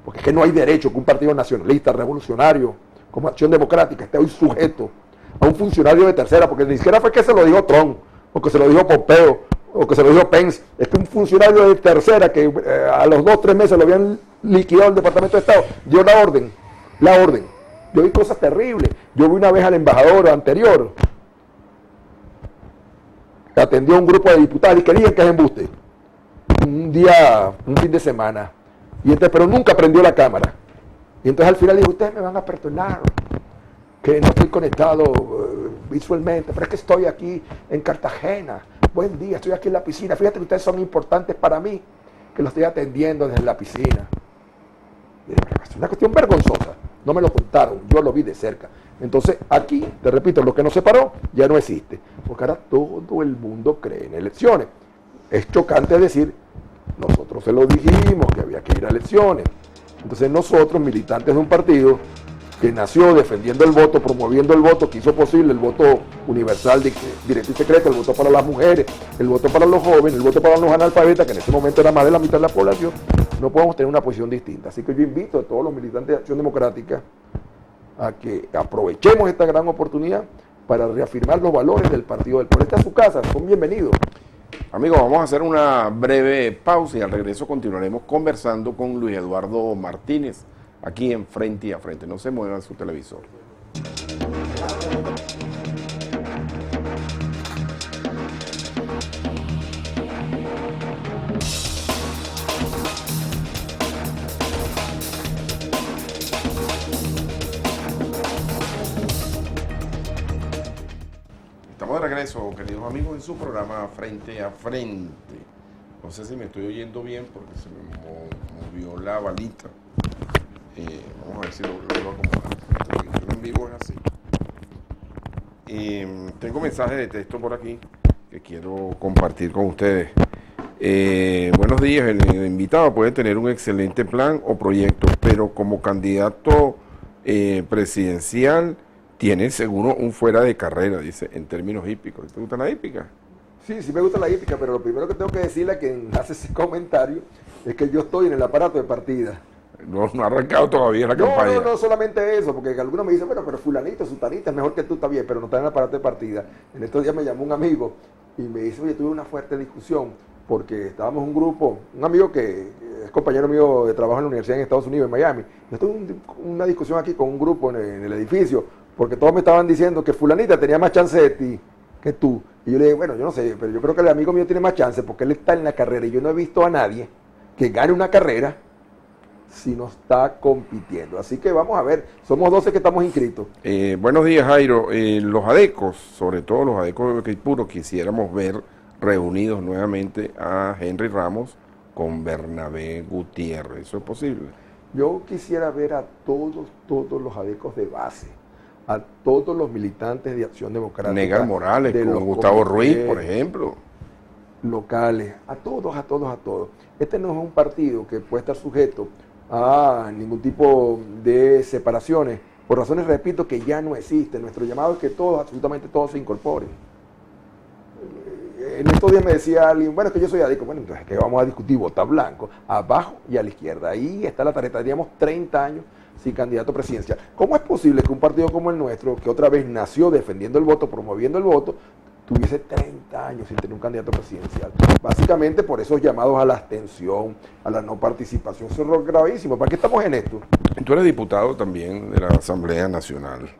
Porque es que no hay derecho que un partido nacionalista, revolucionario, como Acción Democrática, esté hoy sujeto a un funcionario de tercera, porque ni siquiera fue que se lo dijo Trump, o que se lo dijo Pompeo, o que se lo dijo Pence. Es que un funcionario de tercera que a los 2-3 meses lo habían liquidado el Departamento de Estado, dio la orden. Yo vi cosas terribles. Yo vi una vez al embajador anterior, que atendió a un grupo de diputados y que digan que es embuste. Un fin de semana. Y entonces, pero nunca prendió la cámara. Y entonces al final dijo, ustedes me van a perdonar, que no estoy conectado visualmente, pero es que estoy aquí en Cartagena. Buen día, estoy aquí en la piscina. Fíjate que ustedes son importantes para mí, que los estoy atendiendo desde la piscina. Es una cuestión vergonzosa. No me lo contaron, yo lo vi de cerca. Entonces aquí, te repito, lo que nos separó ya no existe. Porque ahora todo el mundo cree en elecciones. Es chocante decir, nosotros se lo dijimos que había que ir a elecciones. Entonces nosotros, militantes de un partido que nació defendiendo el voto, promoviendo el voto, que hizo posible el voto universal, directo y secreto, el voto para las mujeres, el voto para los jóvenes, el voto para los analfabetas, que en ese momento era más de la mitad de la población, no podemos tener una posición distinta. Así que yo invito a todos los militantes de Acción Democrática a que aprovechemos esta gran oportunidad para reafirmar los valores del Partido del Pueblo. Esta es su casa, son bienvenidos. Amigos, vamos a hacer una breve pausa y al regreso continuaremos conversando con Luis Eduardo Martínez, aquí en Frente a Frente. No se muevan su televisor. Estamos de regreso, queridos amigos, en su programa Frente a Frente. No sé si me estoy oyendo bien porque se me movió la balita. Vamos a ver si lo logro acomodar. La transmisión en vivo es así. Tengo mensajes de texto por aquí que quiero compartir con ustedes. Buenos días, el invitado puede tener un excelente plan o proyecto, pero como candidato presidencial tiene seguro un fuera de carrera, dice, en términos hípicos. ¿Te gusta la hípica? Sí, me gusta la hípica, pero lo primero que tengo que decirle a quien hace ese comentario es que yo estoy en el aparato de partida. No ha arrancado todavía la campaña. No solamente eso, porque algunos me dicen, bueno, pero fulanito, sutanita, es mejor que tú, está bien, pero no está en el aparato de partida. En estos días me llamó un amigo y me dice, oye, tuve una fuerte discusión, porque estábamos un grupo, un amigo que es compañero mío de trabajo en la universidad en Estados Unidos, en Miami. Yo tuve una discusión aquí con un grupo en el edificio, porque todos me estaban diciendo que fulanita tenía más chance de ti que tú. Y yo le dije, bueno, yo no sé, pero yo creo que el amigo mío tiene más chance porque él está en la carrera y yo no he visto a nadie que gane una carrera si no está compitiendo. Así que vamos a ver, somos 12 que estamos inscritos. Buenos días, Jairo. Los ADECOS, sobre todo los ADECOS de Bequipuro, quisiéramos ver reunidos nuevamente a Henry Ramos con Bernabé Gutiérrez. ¿Eso es posible? Yo quisiera ver a todos los ADECOS de base, a todos los militantes de Acción Democrática. Negar Morales, con Gustavo Ruiz, por ejemplo. Locales, a todos. Este no es un partido que puede estar sujeto a ningún tipo de separaciones, por razones, repito, que ya no existen. Nuestro llamado es que todos, absolutamente todos, se incorporen. En estos días me decía alguien, bueno, es que yo soy ADECO. Bueno, entonces, ¿qué vamos a discutir? Vota blanco, abajo y a la izquierda. Ahí está la tarjeta. Teníamos 30 años sin candidato presidencial. ¿Cómo es posible que un partido como el nuestro, que otra vez nació defendiendo el voto, promoviendo el voto, tuviese 30 años sin tener un candidato presidencial? Básicamente por esos llamados a la abstención, a la no participación. Eso es gravísimo. ¿Para qué estamos en esto? Tú eres diputado también de la Asamblea Nacional.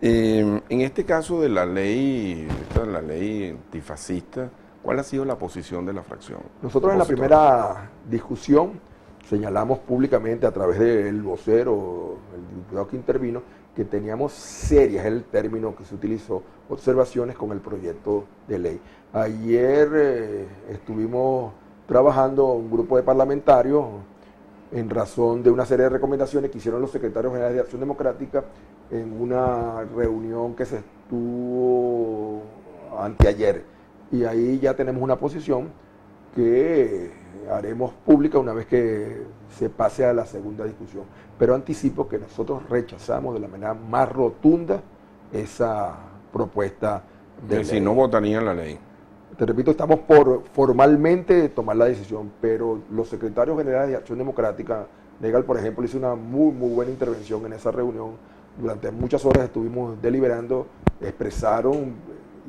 En este caso de la ley antifascista, ¿cuál ha sido la posición de la fracción? Nosotros en la primera discusión señalamos públicamente a través del vocero, el diputado que intervino, que teníamos serias, es el término que se utilizó, observaciones con el proyecto de ley. Ayer estuvimos trabajando un grupo de parlamentarios en razón de una serie de recomendaciones que hicieron los secretarios generales de Acción Democrática en una reunión que se estuvo anteayer. Y ahí ya tenemos una posición que haremos pública una vez que se pase a la segunda discusión. Pero anticipo que nosotros rechazamos de la manera más rotunda esa propuesta de ley. Si no votarían la ley. Te repito, estamos por formalmente tomar la decisión, pero los secretarios generales de Acción Democrática, Negal, por ejemplo, hizo una muy buena intervención en esa reunión. Durante muchas horas estuvimos deliberando, expresaron,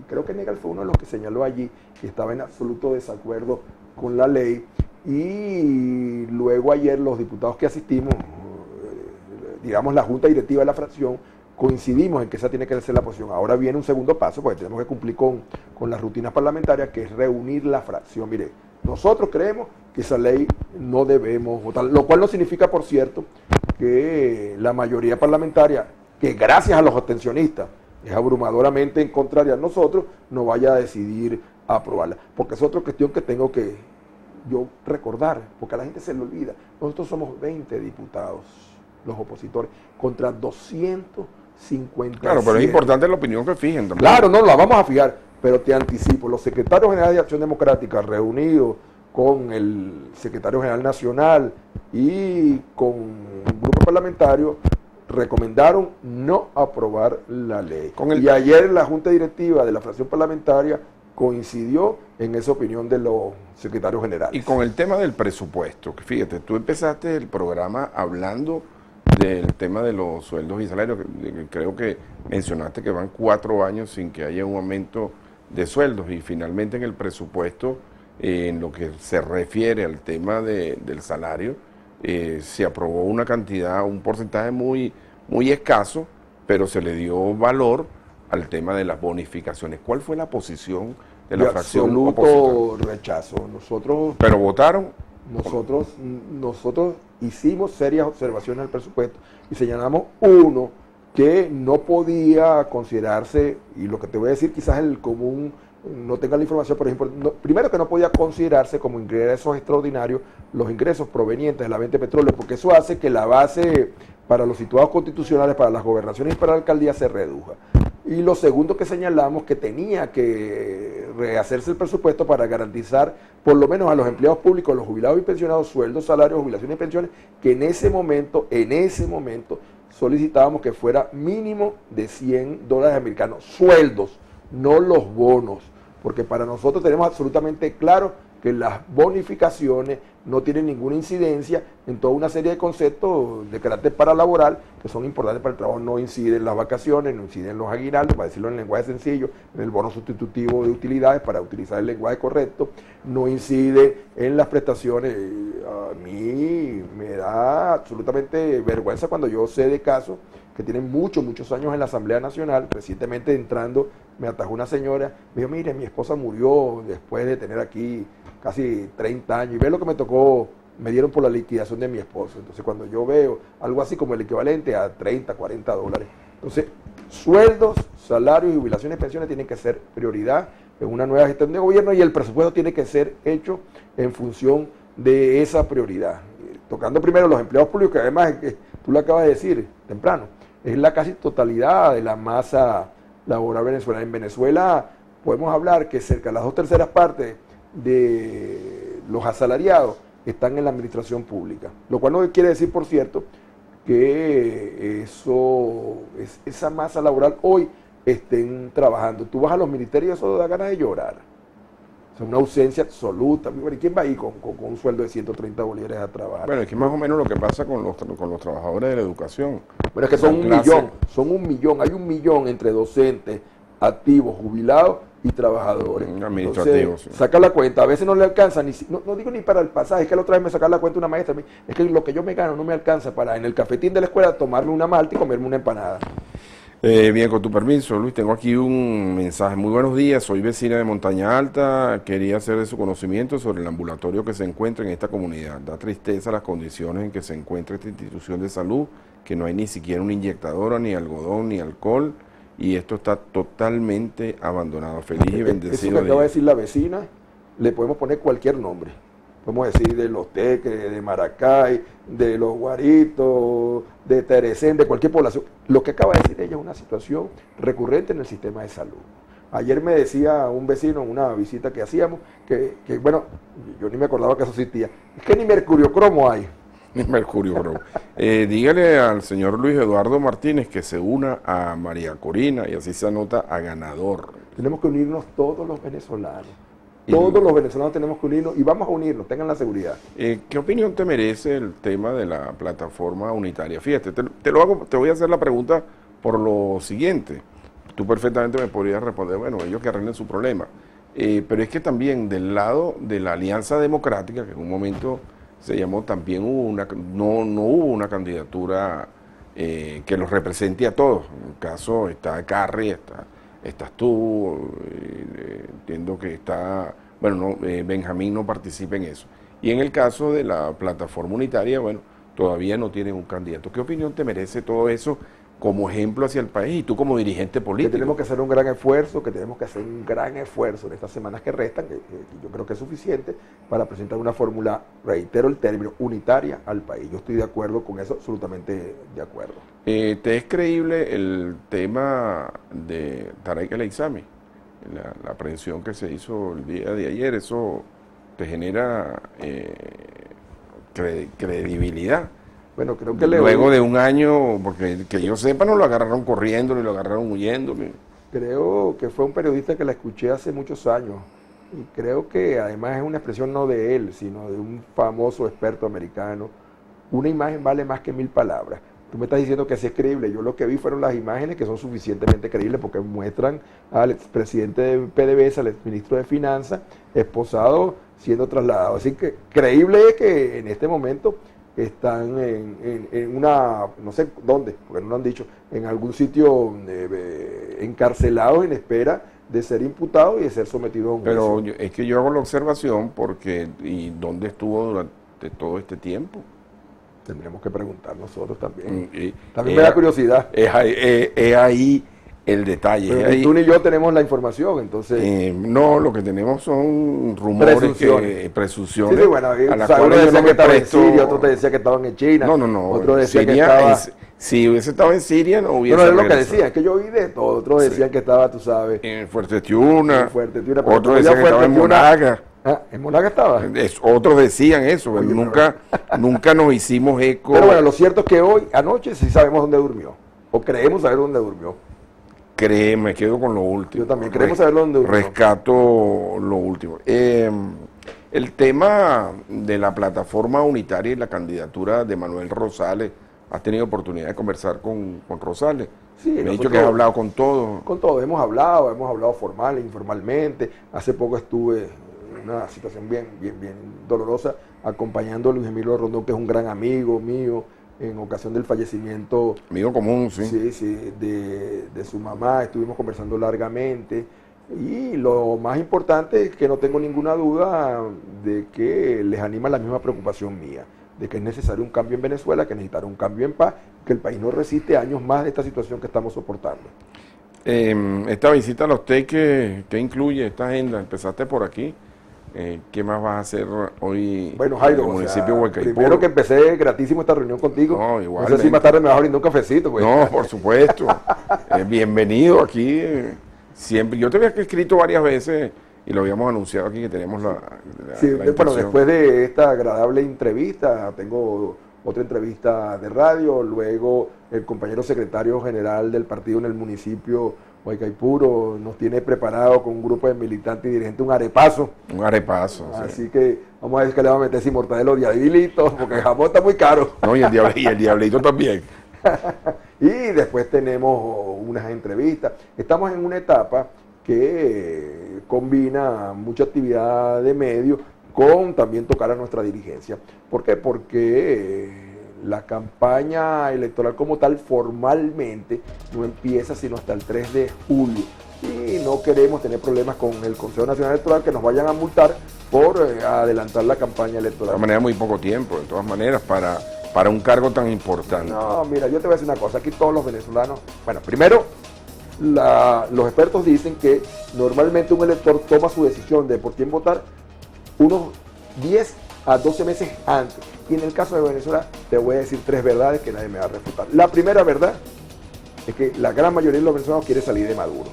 creo que Negal fue uno de los que señaló allí que estaba en absoluto desacuerdo con la ley, y luego ayer los diputados que asistimos, digamos la junta directiva de la fracción, coincidimos en que esa tiene que ser la posición. Ahora viene un segundo paso, porque tenemos que cumplir con las rutinas parlamentarias, que es reunir la fracción. Mire, nosotros creemos que esa ley no debemos votar, lo cual no significa, por cierto, que la mayoría parlamentaria, que gracias a los abstencionistas es abrumadoramente en contraria a nosotros, no vaya a decidir aprobarla. Porque es otra cuestión que tengo que yo recordar, porque a la gente se le olvida. Nosotros somos 20 diputados, los opositores, contra 250. Claro, pero es importante la opinión que fijen también. Claro, no, la vamos a fijar, pero te anticipo, los secretarios generales de Acción Democrática reunidos con el secretario general nacional y con un grupo parlamentario recomendaron no aprobar la ley. Y ayer la junta directiva de la fracción parlamentaria coincidió en esa opinión de los secretarios generales. Y con el tema del presupuesto, que fíjate, tú empezaste el programa hablando del tema de los sueldos y salarios, que creo que mencionaste que van 4 años sin que haya un aumento de sueldos, y finalmente en el presupuesto, en lo que se refiere al tema del salario, se aprobó una cantidad, un porcentaje muy escaso, pero se le dio valor al tema de las bonificaciones. ¿Cuál fue la posición de la fracción opositora? Rechazo. Nosotros, ¿pero votaron? Nosotros hicimos serias observaciones al presupuesto y señalamos uno que no podía considerarse, y lo que te voy a decir quizás el común no tenga la información, por ejemplo, primero que no podía considerarse como ingresos extraordinarios los ingresos provenientes de la venta de petróleo, porque eso hace que la base para los situados constitucionales, para las gobernaciones y para la alcaldía se reduja. Y lo segundo que señalamos, que tenía que rehacerse el presupuesto para garantizar por lo menos a los empleados públicos, los jubilados y pensionados, sueldos, salarios, jubilaciones y pensiones, que en ese momento solicitábamos que fuera mínimo de $100 americanos, sueldos, no los bonos, porque para nosotros tenemos absolutamente claro que las bonificaciones no tienen ninguna incidencia en toda una serie de conceptos de carácter paralaboral que son importantes para el trabajo. No inciden las vacaciones, no inciden los aguinaldos, para decirlo en lenguaje sencillo, en el bono sustitutivo de utilidades, para utilizar el lenguaje correcto, no incide en las prestaciones. A mí me da absolutamente vergüenza cuando yo sé de casos que tienen muchos años en la Asamblea Nacional. Recientemente entrando me atajó una señora, me dijo, mire, mi esposa murió después de tener aquí casi 30 años, y ve lo que me tocó, me dieron por la liquidación de mi esposo. Entonces cuando yo veo algo así como el equivalente a $30, $40, entonces sueldos, salarios, jubilaciones y pensiones tienen que ser prioridad en una nueva gestión de gobierno, y el presupuesto tiene que ser hecho en función de esa prioridad. Tocando primero los empleados públicos, que además, tú lo acabas de decir temprano, es la casi totalidad de la masa laboral venezolana. En Venezuela podemos hablar que cerca de las 2/3 partes de los asalariados están en la administración pública, lo cual no quiere decir, por cierto, que esa masa laboral hoy estén trabajando. Tú vas a los ministerios y eso da ganas de llorar. Es una ausencia absoluta. ¿Y quién va ahí con un sueldo de 130 bolívares a trabajar? Bueno, es que más o menos lo que pasa con los trabajadores de la educación. Bueno, es que son un millón, hay 1 millón entre docentes, activos, jubilados y trabajadores. Administrativos. Sí. Saca la cuenta, a veces no le alcanza, no digo ni para el pasaje, es que la otra vez me saca la cuenta una maestra, es que lo que yo me gano no me alcanza para en el cafetín de la escuela tomarme una malta y comerme una empanada. Bien, con tu permiso, Luis, tengo aquí un mensaje. Muy buenos días, soy vecina de Montaña Alta, quería hacer de su conocimiento sobre el ambulatorio que se encuentra en esta comunidad. Da tristeza las condiciones en que se encuentra esta institución de salud, que no hay ni siquiera una inyectadora, ni algodón, ni alcohol, y esto está totalmente abandonado. Feliz y bendecido. Eso que acaba de decir la vecina, le podemos poner cualquier nombre. Podemos decir de Los Teques, de Maracay, de Los Guaritos, de Teresén, de cualquier población. Lo que acaba de decir ella es una situación recurrente en el sistema de salud. Ayer me decía un vecino en una visita que hacíamos que bueno, yo ni me acordaba que eso existía. Es que ni mercurio cromo hay. Ni mercurio cromo. Dígale al señor Luis Eduardo Martínez que se una a María Corina y así se anota a ganador. Tenemos que unirnos todos los venezolanos. Todos los venezolanos tenemos que unirnos y vamos a unirnos, tengan la seguridad. ¿Qué opinión te merece el tema de la plataforma unitaria? Fíjate, te voy a hacer la pregunta por lo siguiente. Tú perfectamente me podrías responder, bueno, ellos que arreglen su problema. Pero es que también del lado de la Alianza Democrática, que en un momento se llamó, también no hubo una candidatura que los represente a todos. En el caso está Carri, estás tú, entiendo que está, bueno, no, Benjamín no participa en eso. Y en el caso de la plataforma unitaria, bueno, todavía no tienen un candidato. ¿Qué opinión te merece todo eso como ejemplo hacia el país y tú como dirigente político? Que tenemos que hacer un gran esfuerzo, en estas semanas que restan, que yo creo que es suficiente para presentar una fórmula, reitero el término, unitaria al país. Yo estoy de acuerdo con eso, absolutamente de acuerdo. ¿Te es creíble el tema de Tarek El Aissami? La aprehensión que se hizo el día de ayer, ¿eso te genera credibilidad? Bueno, creo que luego de un año, porque que yo sepa, no lo agarraron corriendo ni lo agarraron huyendo. Creo que fue un periodista que la escuché hace muchos años y creo que además es una expresión no de él, sino de un famoso experto americano. Una imagen vale más que 1000 palabras. Tú me estás diciendo que sí es creíble. Yo lo que vi fueron las imágenes que son suficientemente creíbles porque muestran al expresidente de PDVSA, al exministro de Finanzas, esposado siendo trasladado. Así que creíble es que en este momento están en una, no sé dónde, porque no lo han dicho, en algún sitio encarcelados en espera de ser imputados y de ser sometidos a un juicio. Pero es que yo hago la observación porque, ¿y dónde estuvo durante todo este tiempo? Tendremos que preguntar nosotros también. También me da curiosidad. Es ahí el detalle. Pero ahí, tú ni yo tenemos la información, entonces... no, lo que tenemos son rumores, presunciones. Sí, bueno, a las uno cuales yo decía no que me estaba presto. en Siria, otro te decía que estaban en China. No. Otro decía Siria, que estaba... si hubiese estado en Siria, no hubiese No, es lo que regresado. decía, es que yo oí de todo. Otros decían que estaba, tú sabes... En Fuerte Tiuna. pero Otros decían que estaba en Monaga. ¿En Monaga estaba? Otros decían eso, pero nunca nos hicimos eco. Pero bueno, lo cierto es que hoy, anoche, sí sabemos dónde durmió. O creemos saber dónde durmió. Me quedo con lo último. Yo también queremos saber dónde durmió. Rescato lo último. El tema de la plataforma unitaria y la candidatura de Manuel Rosales, ¿has tenido oportunidad de conversar con Rosales? Sí, me ha dicho que has hablado con todos. Con todos, hemos hablado formal e informalmente. Hace poco estuve en una situación bien dolorosa acompañando a Luis Emilio Rondón, que es un gran amigo mío, en ocasión del fallecimiento. Amigo común, sí. Sí, de su mamá. Estuvimos conversando largamente. Y lo más importante es que no tengo ninguna duda de que les anima la misma preocupación mía, de que es necesario un cambio en Venezuela, que necesitará un cambio en paz, que el país no resiste años más de esta situación que estamos soportando. Esta visita a los TEC, ¿qué incluye esta agenda? Empezaste por aquí. ¿Qué más vas a hacer hoy bueno, Jairo, en el municipio de Huaycaipuro? Primero que empecé gratísimo esta reunión contigo. No sé si más tarde me vas a brindar un cafecito. Pues. No, por supuesto. Bienvenido aquí. Siempre. Yo te había escrito varias veces y lo habíamos anunciado aquí que tenemos la bueno, después de esta agradable entrevista, tengo otra entrevista de radio, luego el compañero secretario general del partido en el municipio Huaycaipuro nos tiene preparado con un grupo de militantes y dirigentes un arepazo. Un arepazo. Así que vamos a ver que le vamos a meter sin mortadelo diablito, porque el jamón está muy caro. No, y el diablito también. Y después tenemos unas entrevistas. Estamos en una etapa que combina mucha actividad de medios con también tocar a nuestra dirigencia. ¿Por qué? Porque la campaña electoral como tal formalmente no empieza sino hasta el 3 de julio. Y no queremos tener problemas con el Consejo Nacional Electoral que nos vayan a multar por adelantar la campaña electoral. De todas maneras, muy poco tiempo, de todas maneras, para un cargo tan importante. No, mira, yo te voy a decir una cosa. Aquí todos los venezolanos... Bueno, primero, los expertos dicen que normalmente un elector toma su decisión de por quién votar unos 10 a 12 meses antes. Y en el caso de Venezuela te voy a decir 3 verdades que nadie me va a refutar. La primera verdad es que la gran mayoría de los venezolanos quiere salir de Maduro.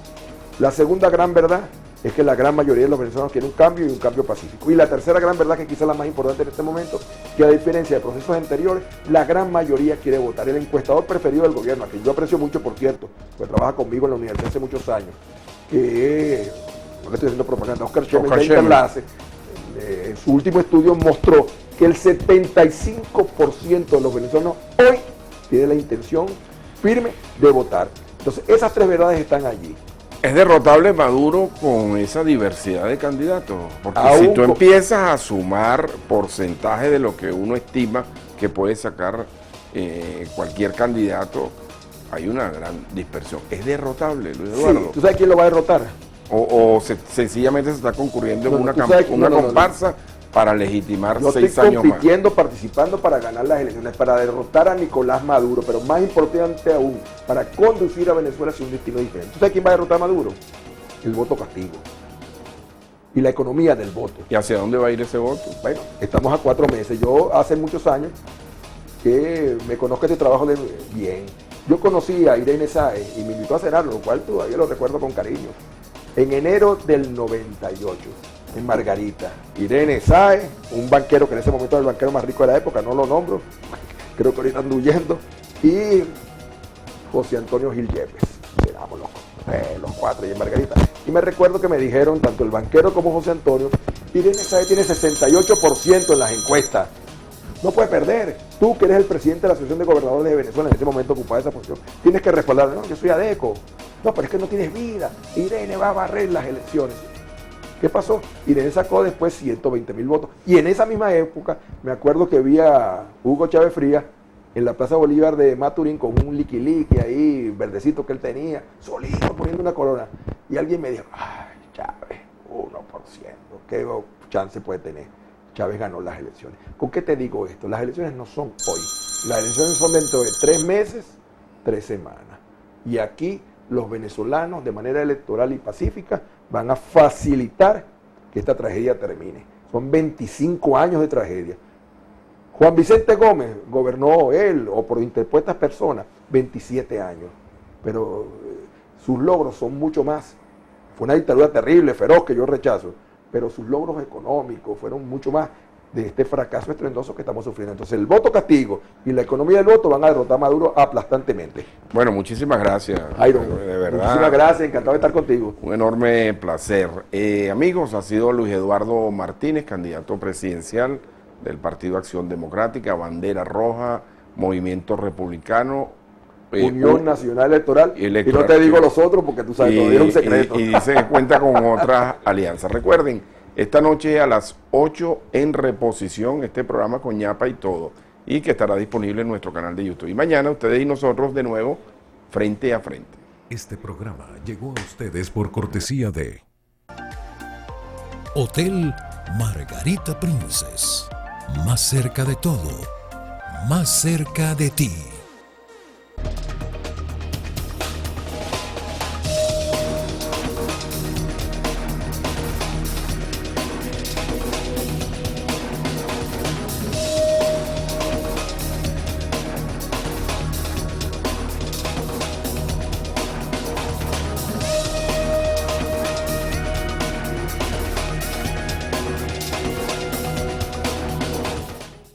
La segunda gran verdad es que la gran mayoría de los venezolanos quieren un cambio y un cambio pacífico. Y la tercera gran verdad, que quizás la más importante en este momento, que a diferencia de procesos anteriores, la gran mayoría quiere votar. El encuestador preferido del gobierno, a quien yo aprecio mucho, por cierto, pues trabaja conmigo en la universidad hace muchos años, que no le estoy haciendo propaganda, Oscar Schemen de Interlace, en su último estudio mostró que el 75% de los venezolanos hoy tiene la intención firme de votar. Entonces, esas tres verdades están allí. ¿Es derrotable Maduro con esa diversidad de candidatos? Porque Aún si tú empiezas a sumar porcentaje de lo que uno estima que puede sacar cualquier candidato, hay una gran dispersión. ¿Es derrotable, Luis Eduardo? Sí, ¿tú sabes quién lo va a derrotar? Sencillamente se está concurriendo en No, una tú sabes que- una no. comparsa para legitimar Yo 6 estoy años más. compitiendo, participando para ganar las elecciones, para derrotar a Nicolás Maduro, pero más importante aún, para conducir a Venezuela hacia un destino diferente. ¿Tú sabes quién va a derrotar a Maduro? El voto castigo. Y la economía del voto. ¿Y hacia dónde va a ir ese voto? Bueno, estamos a 4 meses. Yo hace muchos años que me conozco este trabajo bien. Yo conocí a Irene Sáez y me invitó a cenar, lo cual todavía lo recuerdo con cariño. En enero del 98, en Margarita. Irene Sáez, un banquero que en ese momento era el banquero más rico de la época, no lo nombro, creo que ahorita ando huyendo, y José Antonio Gil Yepes. Éramos los cuatro ahí en Margarita. Y me recuerdo que me dijeron, tanto el banquero como José Antonio, Irene Sáez tiene 68% en las encuestas. No puede perder. Tú, que eres el presidente de la Asociación de Gobernadores de Venezuela, en ese momento ocupaba esa posición, tienes que respaldar. No, yo soy ADECO. No, pero es que no tienes vida. Irene va a barrer las elecciones. ¿Qué pasó? Irene sacó después 120.000 votos. Y en esa misma época, me acuerdo que vi a Hugo Chávez Frías en la Plaza Bolívar de Maturín con un liqui ahí, verdecito que él tenía, solito poniendo una corona. Y alguien me dijo, ay, Chávez, 1%, ¿qué chance puede tener? Chávez ganó las elecciones. ¿Con qué te digo esto? Las elecciones no son hoy. Las elecciones son dentro de 3 meses, 3 semanas. Y aquí los venezolanos, de manera electoral y pacífica, van a facilitar que esta tragedia termine. Son 25 años de tragedia. Juan Vicente Gómez gobernó él, o por interpuestas personas, 27 años. Pero sus logros son mucho más. Fue una dictadura terrible, feroz, que yo rechazo. Pero sus logros económicos fueron mucho más de este fracaso estruendoso que estamos sufriendo. Entonces el voto castigo y la economía del voto van a derrotar a Maduro aplastantemente. Bueno, muchísimas gracias. Jairo, De verdad. muchísimas gracias, encantado de estar contigo. Un enorme placer. Amigos, ha sido Luis Eduardo Martínez, candidato presidencial del Partido Acción Democrática, Bandera Roja, Movimiento Republicano. Unión Nacional Electoral. Y no te sí. digo los otros porque tú sabes, todavía es un secreto. Y dice que cuenta con otras alianzas. Recuerden, esta noche a las 8 en reposición este programa con ñapa y todo, y que estará disponible en nuestro canal de YouTube. Y mañana ustedes y nosotros de nuevo, frente a frente. Este programa llegó a ustedes por cortesía de Hotel Margarita Princess. Más cerca de todo, más cerca de ti.